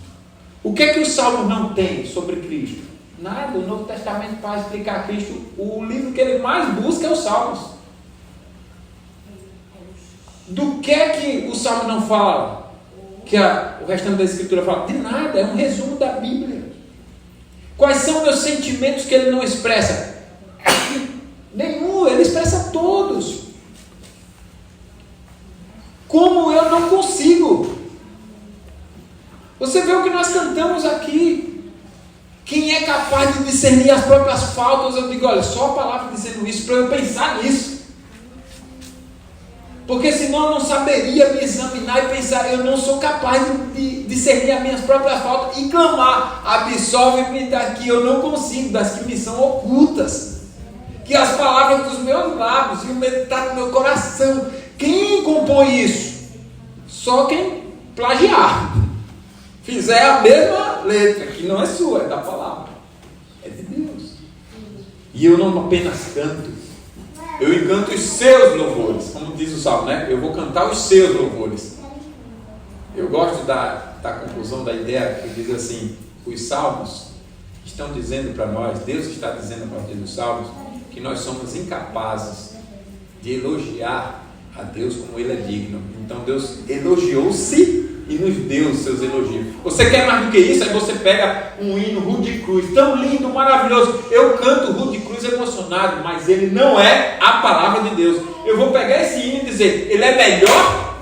O que é que os salmos não têm sobre Cristo? Nada. O Novo Testamento, para explicar Cristo, o livro que ele mais busca é os salmos. Do que é que o salmo não fala? Que o restante da escritura fala? De nada, é um resumo da Bíblia. Quais são meus sentimentos que ele não expressa? Nenhum, ele expressa todos. Como eu não consigo. Você vê o que nós cantamos aqui. Quem é capaz de discernir as próprias faltas? Eu digo, olha, só a palavra dizendo isso para eu pensar nisso. Porque senão eu não saberia me examinar e pensar, eu não sou capaz de discernir as minhas próprias faltas e clamar, absolve-me das que eu não consigo, das que me são ocultas. Que as palavras dos meus lábios e o meditar do meu coração. Quem compõe isso? Só quem plagiar. Fizer a mesma letra, que não é sua, é da palavra. É de Deus. E eu não apenas canto. Eu encanto os seus louvores, como diz o salmo, né? Eu vou cantar os seus louvores. Eu gosto da conclusão da ideia que diz assim: os salmos estão dizendo para nós, Deus está dizendo a partir dos salmos, que nós somos incapazes de elogiar a Deus como Ele é digno. Então Deus elogiou-se e nos deu os seus elogios. Você quer mais do que isso? Aí você pega um hino Rude Cruz, tão lindo, maravilhoso. Eu canto Rude Cruz emocionado, mas ele não é a palavra de Deus. Eu vou pegar esse hino e dizer, ele é melhor?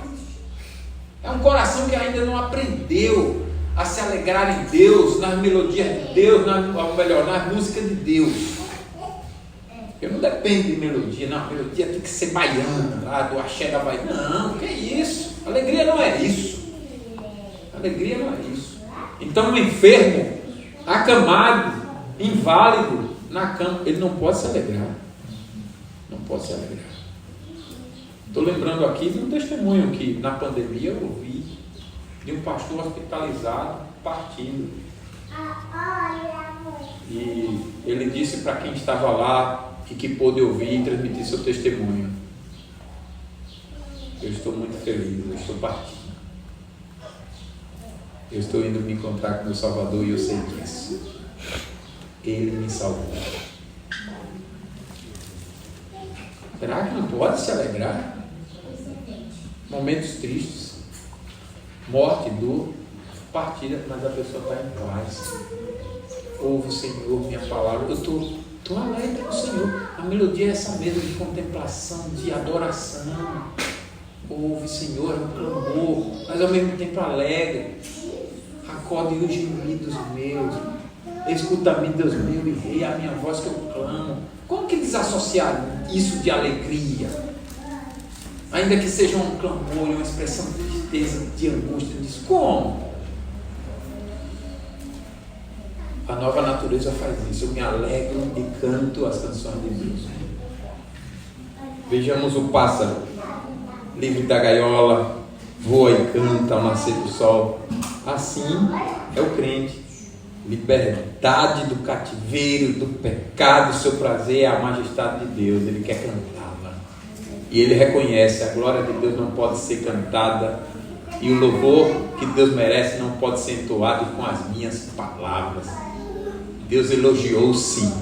É um coração que ainda não aprendeu a se alegrar em Deus, nas melodias de Deus, ou melhor, nas músicas de Deus. Eu não dependo de melodia, não. A melodia tem que ser baiana, lá do axé da Bahia. Não, que é isso? Alegria não é isso. Alegria não é isso. Então, um enfermo, acamado, inválido, na cama, ele não pode se alegrar. Não pode se alegrar. Estou lembrando aqui de um testemunho que na pandemia eu ouvi de um pastor hospitalizado partindo. E ele disse para quem estava lá e que pôde ouvir e transmitir seu testemunho: eu estou muito feliz, eu estou partindo. Eu estou indo me encontrar com o meu Salvador e eu sei disso. Ele me salvou. Será que não pode se alegrar? Momentos tristes, morte, dor, partida, mas a pessoa está em paz. Ouve o Senhor, minha palavra. Eu estou alegre com o Senhor. A melodia é essa mesmo, de contemplação, de adoração. Ouve, Senhor, é um clamor, mas ao mesmo tempo alegre. Acorde os gemidos meus. Escuta-me, Deus meu, e rei, a minha voz que eu clamo. Como que desassociar isso de alegria? Ainda que seja um clamor, uma expressão de tristeza, de angústia, diz como? A nova natureza faz isso. Eu me alegro e canto as canções de Deus. Vejamos o pássaro, livre da gaiola, voa e canta ao nascer do sol. Assim é o crente. Liberdade do cativeiro, do pecado, seu prazer é a majestade de Deus. Ele quer cantá-la. E ele reconhece, a glória de Deus não pode ser cantada, e o louvor que Deus merece não pode ser entoado com as minhas palavras. Deus elogiou-se,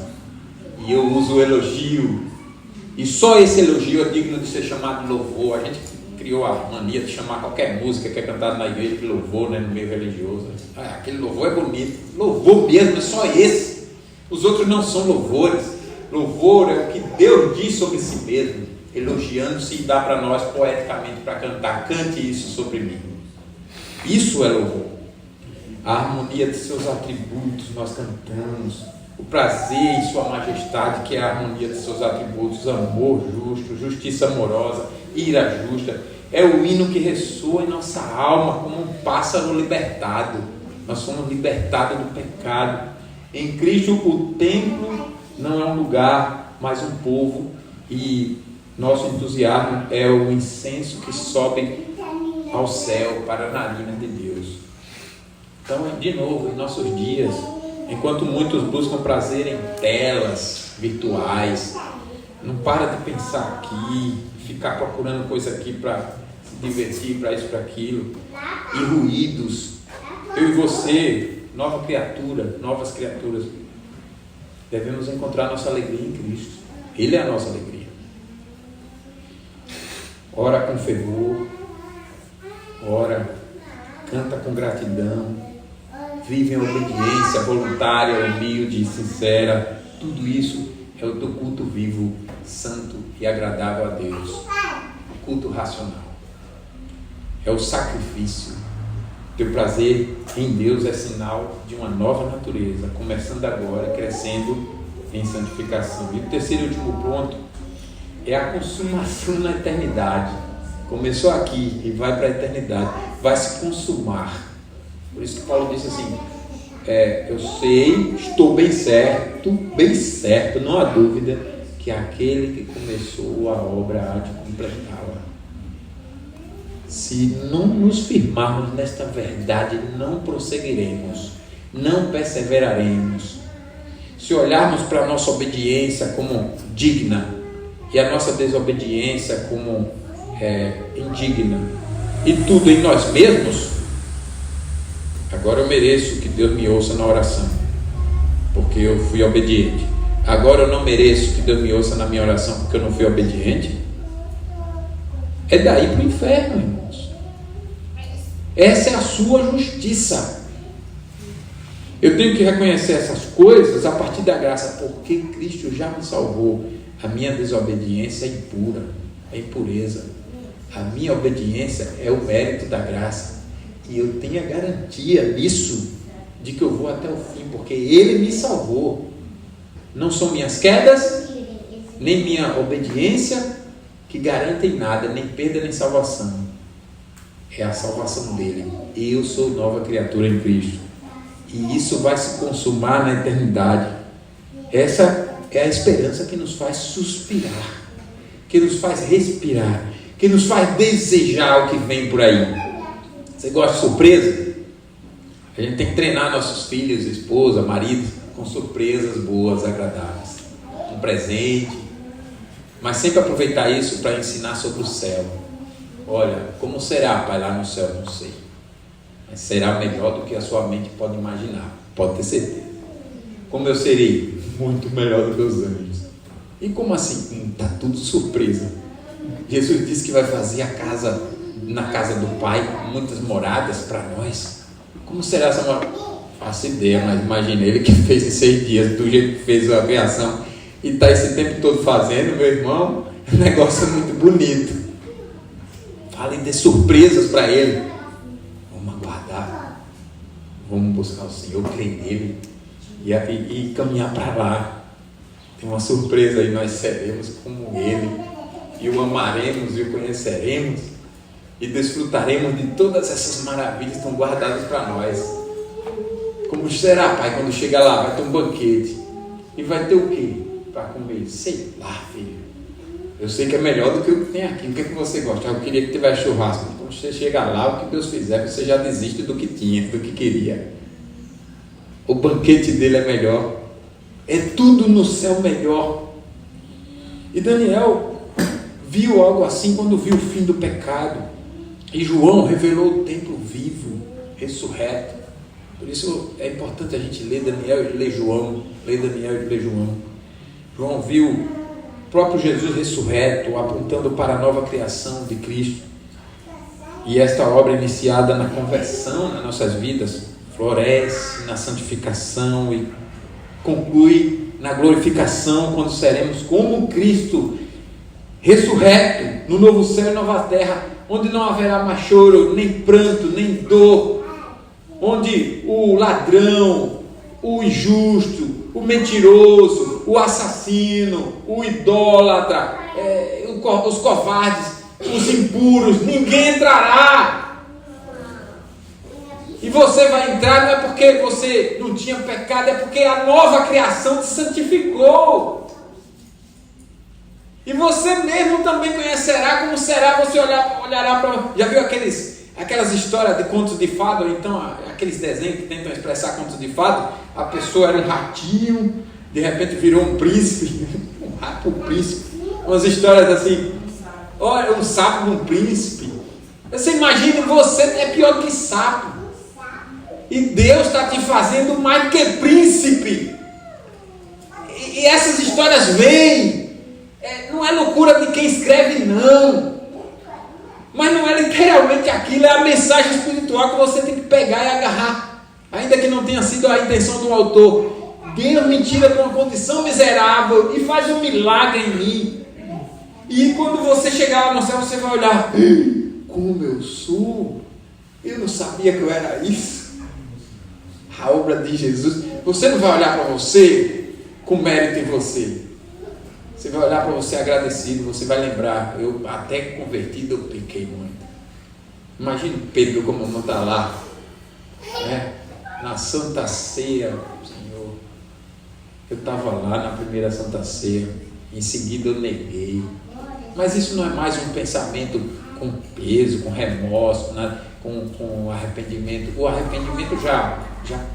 e eu uso o elogio, e só esse elogio é digno de ser chamado de louvor. A gente criou a mania de chamar qualquer música que é cantada na igreja de louvor, né, no meio religioso. Aquele louvor é bonito. Louvor mesmo é só esse. Os outros não são louvores. Louvor é o que Deus diz sobre si mesmo, elogiando-se, e dá para nós poeticamente para cantar. Cante isso sobre mim. Isso é louvor. A harmonia de seus atributos nós cantamos. O prazer em sua majestade, que é a harmonia de seus atributos: amor justo, justiça amorosa, ira justa. É o hino que ressoa em nossa alma como um pássaro libertado. Nós somos libertados do pecado. Em Cristo o templo não é um lugar, mas um povo. E nosso entusiasmo é o incenso que sobe ao céu para a narina de Deus. Então, de novo, em nossos dias, enquanto muitos buscam prazer em telas virtuais, não para de pensar aqui, ficar procurando coisa aqui para se divertir, para isso, para aquilo, e ruídos. Eu e você, nova criatura, novas criaturas, devemos encontrar nossa alegria em Cristo. Ele é a nossa alegria. Ora com fervor, ora, canta com gratidão, vive em obediência voluntária, humilde e sincera. Tudo isso é o teu culto vivo, santo e agradável a Deus. Culto racional. É o sacrifício. Teu prazer em Deus é sinal de uma nova natureza, começando agora, crescendo em santificação. E o terceiro e último ponto é a consumação na eternidade. Começou aqui e vai para a eternidade, vai se consumar. Por isso que Paulo disse assim, eu sei, estou bem certo, não há dúvida, que aquele que começou a obra há de completá-la. Se não nos firmarmos nesta verdade, não prosseguiremos, não perseveraremos. Se olharmos para a nossa obediência como digna e a nossa desobediência como indigna, e tudo em nós mesmos, agora eu mereço que Deus me ouça na oração, porque eu fui obediente. Agora eu não mereço que Deus me ouça na minha oração, porque eu não fui obediente. É daí para o inferno, irmãos. Essa é a sua justiça. Eu tenho que reconhecer essas coisas a partir da graça, porque Cristo já me salvou. A minha desobediência é impura, é impureza. A minha obediência é o mérito da graça. E eu tenho a garantia nisso, de que eu vou até o fim, porque Ele me salvou. Não são minhas quedas, nem minha obediência, que garantem nada, nem perda, nem salvação. É a salvação dele. Eu sou nova criatura em Cristo. E isso vai se consumar na eternidade. Essa é a esperança que nos faz suspirar, que nos faz respirar, que nos faz desejar o que vem por aí. Você gosta de surpresa? A gente tem que treinar nossos filhos, esposa, marido, com surpresas boas, agradáveis. Um presente. Mas sempre aproveitar isso para ensinar sobre o céu. Olha, como será, pai, lá no céu? Não sei. Mas será melhor do que a sua mente pode imaginar. Pode ter certeza. Como eu serei? Muito melhor do que os anjos. E como assim? Está tudo surpresa. Jesus disse que vai fazer na casa do Pai muitas moradas para nós. Como será essa morada? Faço ideia, mas imagina ele que fez em 6 dias, do jeito que fez a criação, e está esse tempo todo fazendo, meu irmão. O negócio é muito bonito. Falem de surpresas para ele. Vamos aguardar. Vamos buscar o Senhor, crer nele e caminhar para lá. Tem uma surpresa aí, nós seremos como ele, e o amaremos e o conheceremos, e desfrutaremos de todas essas maravilhas que estão guardadas para nós. Como será, pai, quando chegar lá? Vai ter um banquete. E vai ter o quê para comer? Sei lá, filho. Eu sei que é melhor do que o que tem aqui. O que é que você gosta? Eu queria que tivesse churrasco. Quando você chegar lá, o que Deus fizer, você já desiste do que tinha, do que queria. O banquete dele é melhor. É tudo no céu melhor. E Daniel viu algo assim quando viu o fim do pecado. E João revelou o templo vivo, ressurreto. Por isso é importante a gente ler Daniel e ler João. Ler Daniel e ler João. João viu o próprio Jesus ressurreto, apontando para a nova criação de Cristo. E esta obra iniciada na conversão nas nossas vidas floresce na santificação e conclui na glorificação, quando seremos como Cristo, ressurreto, no novo céu e nova terra, onde não haverá mais choro, nem pranto, nem dor, onde o ladrão, o injusto, o mentiroso, o assassino, o idólatra, os covardes os impuros, ninguém entrará. E você vai entrar não é porque você não tinha pecado, é porque a nova criação te santificou. E você mesmo também conhecerá como será, você olhará para... Já viu aquelas histórias de contos de fada, ou então aqueles desenhos que tentam expressar contos de fada? A pessoa era um ratinho, de repente virou um príncipe, um rato, um príncipe. Umas histórias assim, olha, um sapo de um príncipe. Você imagina, você é pior que sapo. E Deus está te fazendo mais que príncipe. E essas histórias vêm. Não é loucura de quem escreve, não. Mas não é literalmente aquilo, é a mensagem espiritual que você tem que pegar e agarrar. Ainda que não tenha sido a intenção do autor. Deus me tira de uma condição miserável e faz um milagre em mim. E quando você chegar lá no céu, você vai olhar, como eu sou. Eu não sabia que eu era isso. A obra de Jesus. Você não vai olhar para você com mérito em você. Você vai olhar para você agradecido, você vai lembrar, eu até convertido eu pequei muito. Imagina Pedro como não está lá, né? Na Santa Ceia, Senhor. Eu estava lá na primeira Santa Ceia, em seguida eu neguei. Mas isso não é mais um pensamento com peso, com remorso, né? com arrependimento. O arrependimento já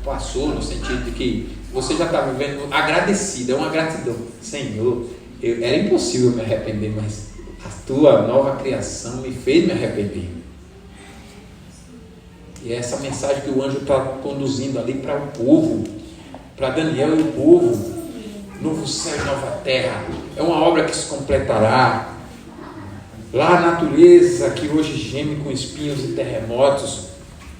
passou, no sentido de que você já está vivendo agradecido, é uma gratidão. Senhor, era impossível me arrepender, mas a tua nova criação me fez me arrepender. E é essa mensagem que o anjo está conduzindo ali para o povo, para Daniel e o povo. Novo céu e nova terra, é uma obra que se completará. Lá a natureza que hoje geme com espinhos e terremotos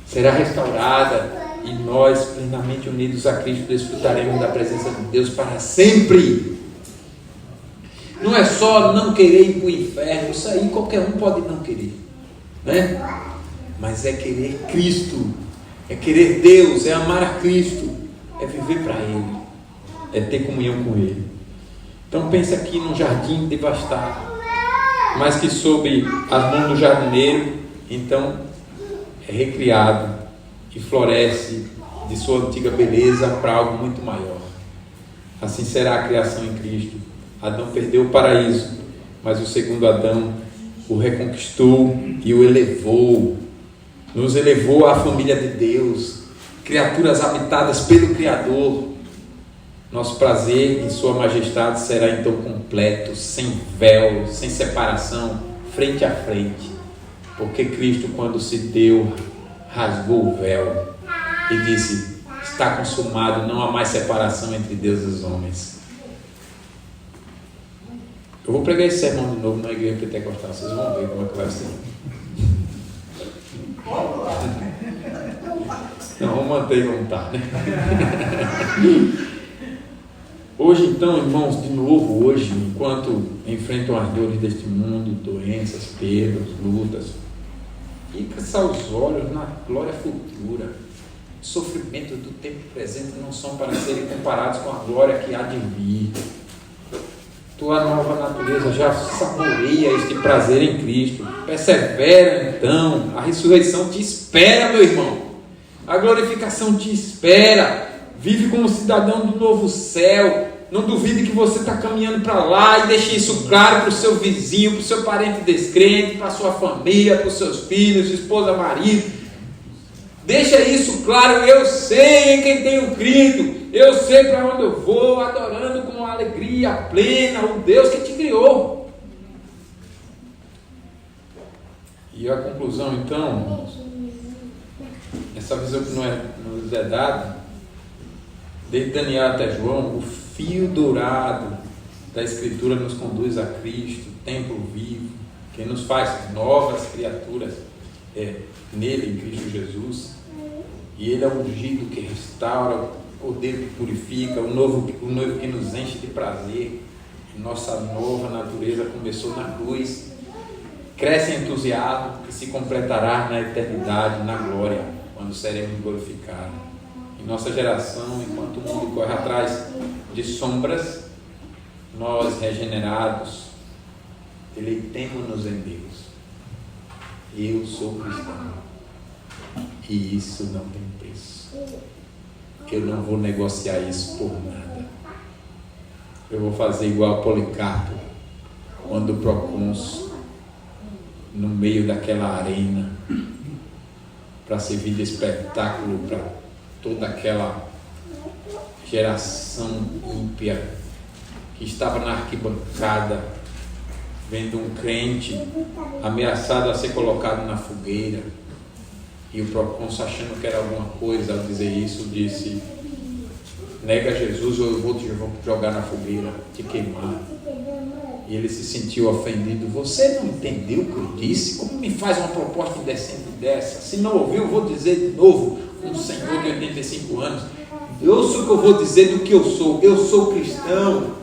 será restaurada, e nós, plenamente unidos a Cristo, desfrutaremos da presença de Deus para sempre. Não é só não querer ir para o inferno, isso aí qualquer um pode não querer, né? Mas é querer Cristo, é querer Deus, é amar a Cristo, é viver para Ele, é ter comunhão com Ele. Então pense aqui num jardim devastado, mas que sob as mãos do jardineiro, então é recriado e floresce de sua antiga beleza para algo muito maior. Assim será a criação em Cristo. Adão perdeu o paraíso, mas o segundo Adão o reconquistou e o elevou, nos elevou à família de Deus, criaturas habitadas pelo Criador. Nosso prazer em sua majestade será então completo, sem véu, sem separação, frente a frente, porque Cristo, quando se deu, rasgou o véu e disse, está consumado, não há mais separação entre Deus e os homens. Eu vou pregar esse sermão de novo na igreja pentecostal, vocês vão ver como é que vai ser. Não, vamos manter e vamos estar, né? Hoje então, irmãos, de novo hoje, enquanto enfrentam as dores deste mundo, doenças, perdas, lutas, fixa os olhos na glória futura. Os sofrimentos do tempo presente não são para serem comparados com a glória que há de vir. Tua nova natureza já saboreia este prazer em Cristo. Persevera então, a ressurreição te espera, meu irmão. A glorificação te espera. Vive como cidadão do novo céu. Não duvide que você está caminhando para lá, e deixe isso claro para o seu vizinho, para o seu parente descrente, para a sua família, para os seus filhos, esposa, marido. Deixa isso claro. Eu sei em quem tenho crido. Eu sei para onde eu vou, adorando com alegria plena o Deus que te criou. E a conclusão então, essa visão que nos é dada, desde Daniel até João, o fio dourado da Escritura nos conduz a Cristo, templo vivo, que nos faz novas criaturas nele, em Cristo Jesus. E Ele é o ungido que restaura, o poder que purifica, o noivo que nos enche de prazer. E nossa nova natureza começou na cruz, cresce em entusiasmo que se completará na eternidade, na glória, quando seremos glorificados. Em nossa geração, enquanto o mundo corre atrás de sombras, nós regenerados, deleitemo-nos em Deus. Eu sou cristão. E isso não tem preço. Eu não vou negociar isso por nada. Eu vou fazer igual a Policarpo, quando o procônsul, no meio daquela arena, para servir de espetáculo para toda aquela geração ímpia que estava na arquibancada, vendo um crente ameaçado a ser colocado na fogueira, e o procônsul, achando que era alguma coisa ao dizer isso, disse: nega Jesus ou eu vou te jogar na fogueira, te queimar. E ele se sentiu ofendido. Você não entendeu o que eu disse? Como me faz uma proposta indecente dessa? Se não ouviu, eu vou dizer de novo. Um senhor de 85 anos, eu sou o que eu vou dizer do que eu sou. Eu sou cristão,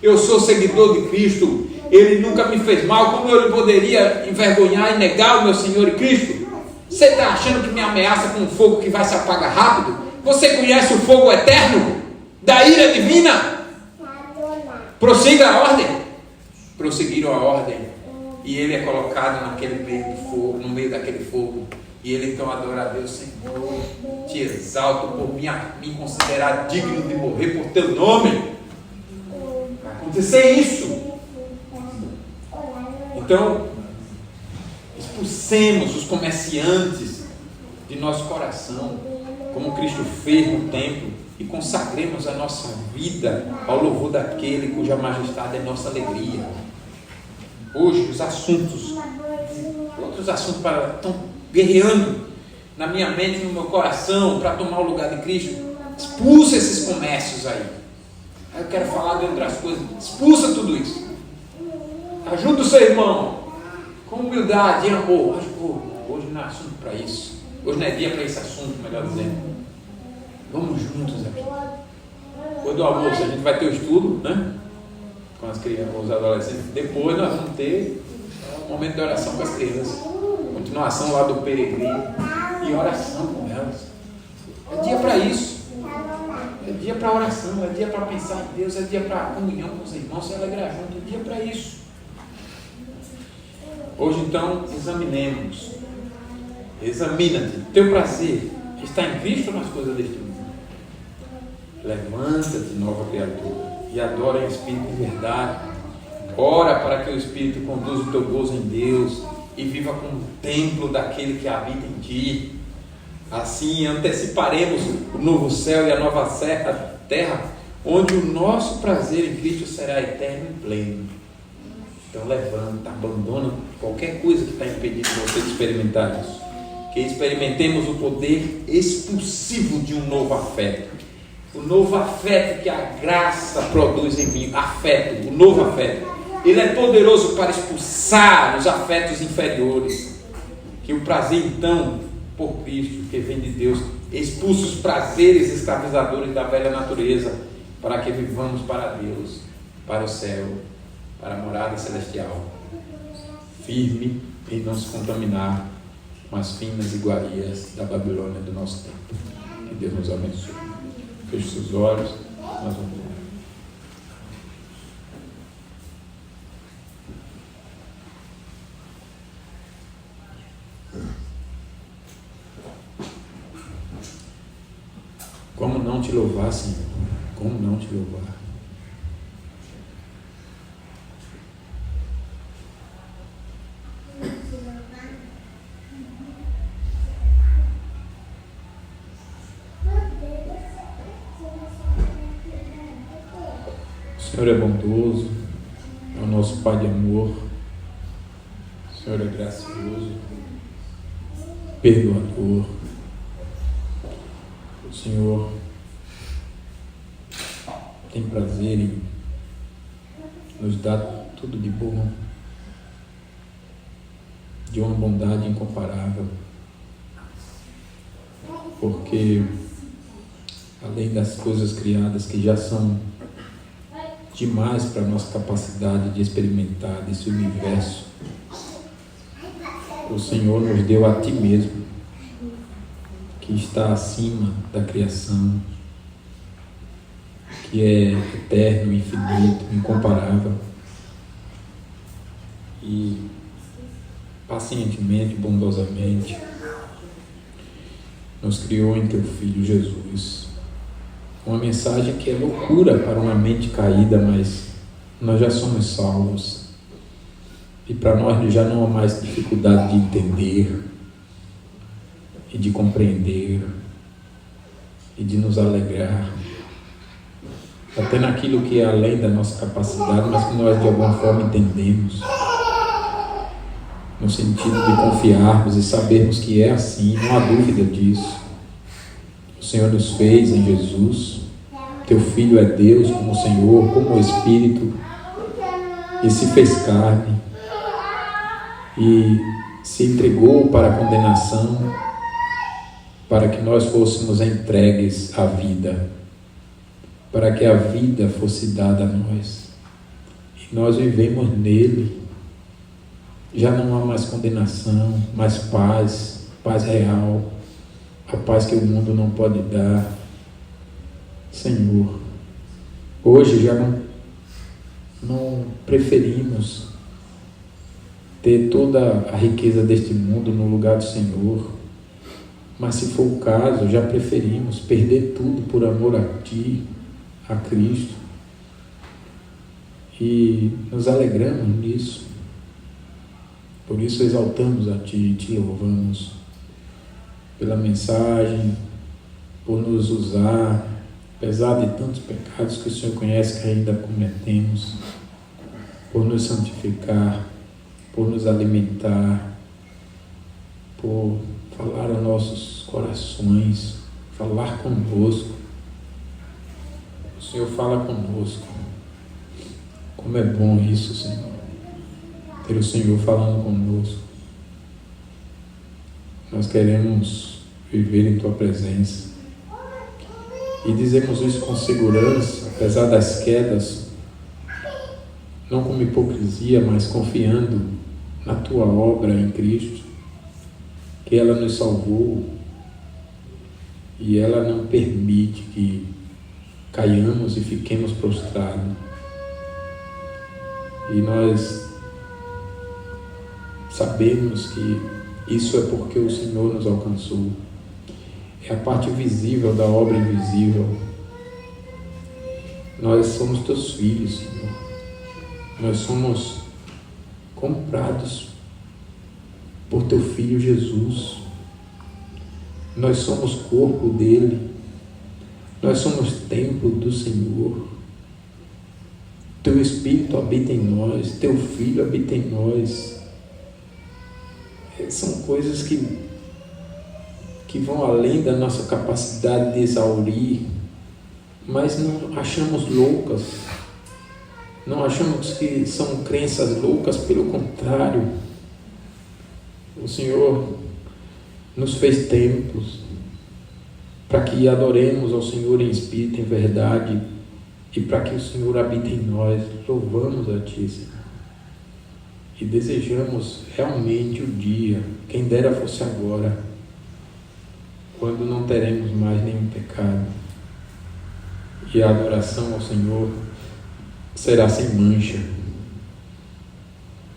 eu sou seguidor de Cristo. Ele nunca me fez mal. Como eu poderia envergonhar e negar o meu Senhor e Cristo? Você está achando que me ameaça com um fogo que vai se apagar rápido? Você conhece o fogo eterno da ira divina? Prossiga a ordem. Prosseguiram a ordem, e ele é colocado naquele meio do fogo, no meio daquele fogo, e ele então adora a Deus: Senhor, te exalto por me considerar digno de morrer por teu nome. Vai acontecer isso. Então, expulsemos os comerciantes de nosso coração, como Cristo fez no templo, e consagremos a nossa vida ao louvor daquele cuja majestade é nossa alegria. Hoje, os assuntos, outros assuntos estão guerreando na minha mente e no meu coração para tomar o lugar de Cristo. Expulsa esses comércios aí. Aí eu quero falar de outras coisas. Expulsa tudo isso. Ajuda o seu irmão com humildade e amor. Hoje não é assunto para isso. Hoje não é dia para esse assunto, melhor dizendo. Vamos juntos aqui. Depois do almoço a gente vai ter o estudo, né? Com as crianças, os adolescentes. Depois nós vamos ter um momento de oração com as crianças. Continuação lá do peregrino. E oração com elas. É dia para isso. É dia para oração. É dia para pensar em Deus. É dia para comunhão com os irmãos. Se alegrar junto. É dia para isso. Hoje então, examinemos. Examina-te. Teu prazer está em Cristo ou nas coisas deste mundo? Levanta-te, nova criatura, e adora em espírito e verdade. Ora para que o Espírito conduza o teu gozo em Deus e viva como um templo daquele que habita em ti. Assim anteciparemos o novo céu e a nova terra, onde o nosso prazer em Cristo será eterno e pleno. Então levanta, abandona qualquer coisa que está impedindo você de experimentar isso. Que experimentemos o poder expulsivo de um novo afeto. O novo afeto que a graça produz em mim. Afeto, o novo afeto. Ele é poderoso para expulsar os afetos inferiores. Que o prazer então, por Cristo, que vem de Deus, expulse os prazeres escravizadores da velha natureza, para que vivamos para Deus, para o céu, para a morada celestial, firme em não se contaminar com as finas iguarias da Babilônia do nosso tempo. Que Deus nos abençoe. Feche seus olhos, nós vamos orar. Como não te louvar, Senhor? Como não te louvar? O Senhor é bondoso, é o nosso Pai de amor, o Senhor é gracioso, perdoador. O Senhor tem prazer em nos dar tudo de bom, de uma bondade incomparável, porque além das coisas criadas que já são demais para a nossa capacidade de experimentar desse universo, o Senhor nos deu a Ti mesmo, que está acima da criação, que é eterno, infinito, incomparável. E pacientemente, bondosamente, nos criou em Teu Filho Jesus. Uma mensagem que é loucura para uma mente caída, mas nós já somos salvos. E para nós já não há mais dificuldade de entender e de compreender e de nos alegrar. Até naquilo que é além da nossa capacidade, mas que nós de alguma forma entendemos. No sentido de confiarmos e sabermos que é assim, não há dúvida disso. O Senhor nos fez em Jesus, Teu Filho é Deus como o Senhor, como o Espírito, e se fez carne, e se entregou para a condenação, para que nós fôssemos entregues à vida, para que a vida fosse dada a nós, e nós vivemos nele. Já não há mais condenação, mais paz, paz real, a paz que o mundo não pode dar. Senhor, hoje já não preferimos ter toda a riqueza deste mundo no lugar do Senhor, mas se for o caso, já preferimos perder tudo por amor a Ti, a Cristo, e nos alegramos nisso. Por isso exaltamos a Ti e Te louvamos pela mensagem, por nos usar, apesar de tantos pecados que o Senhor conhece que ainda cometemos, por nos santificar, por nos alimentar, por falar aos nossos corações, falar conosco. O Senhor fala conosco. Como é bom isso, Senhor. Ter o Senhor falando conosco. Nós queremos viver em Tua presença e dizemos isso com segurança, apesar das quedas, não como hipocrisia, mas confiando na Tua obra em Cristo, que ela nos salvou e ela não permite que caiamos e fiquemos prostrados. E nós sabemos que isso é porque o Senhor nos alcançou. É a parte visível da obra invisível. Nós somos Teus filhos, Senhor. Nós somos comprados por Teu Filho Jesus. Nós somos corpo dele. Nós somos templo do Senhor. Teu Espírito habita em nós, Teu Filho habita em nós. São coisas que vão além da nossa capacidade de exaurir, mas não achamos loucas, não achamos que são crenças loucas, pelo contrário. O Senhor nos fez templos para que adoremos ao Senhor em espírito e em verdade, e para que o Senhor habite em nós. Louvamos a Ti, Senhor. E desejamos realmente o dia, quem dera fosse agora, quando não teremos mais nenhum pecado, e a adoração ao Senhor será sem mancha,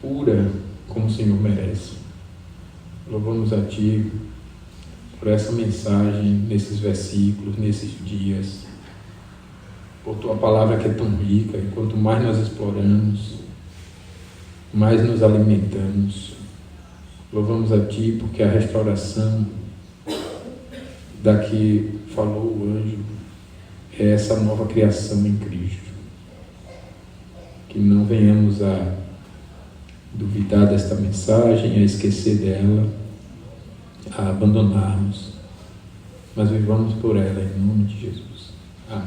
pura como o Senhor merece. Louvamos a Ti por essa mensagem, nesses versículos, nesses dias, por Tua palavra que é tão rica, e quanto mais nós exploramos, mais nos alimentamos. Louvamos a Ti porque a restauração da que falou o anjo é essa nova criação em Cristo. Que não venhamos a duvidar desta mensagem, a esquecer dela, a abandonarmos, mas vivamos por ela em nome de Jesus. Amém.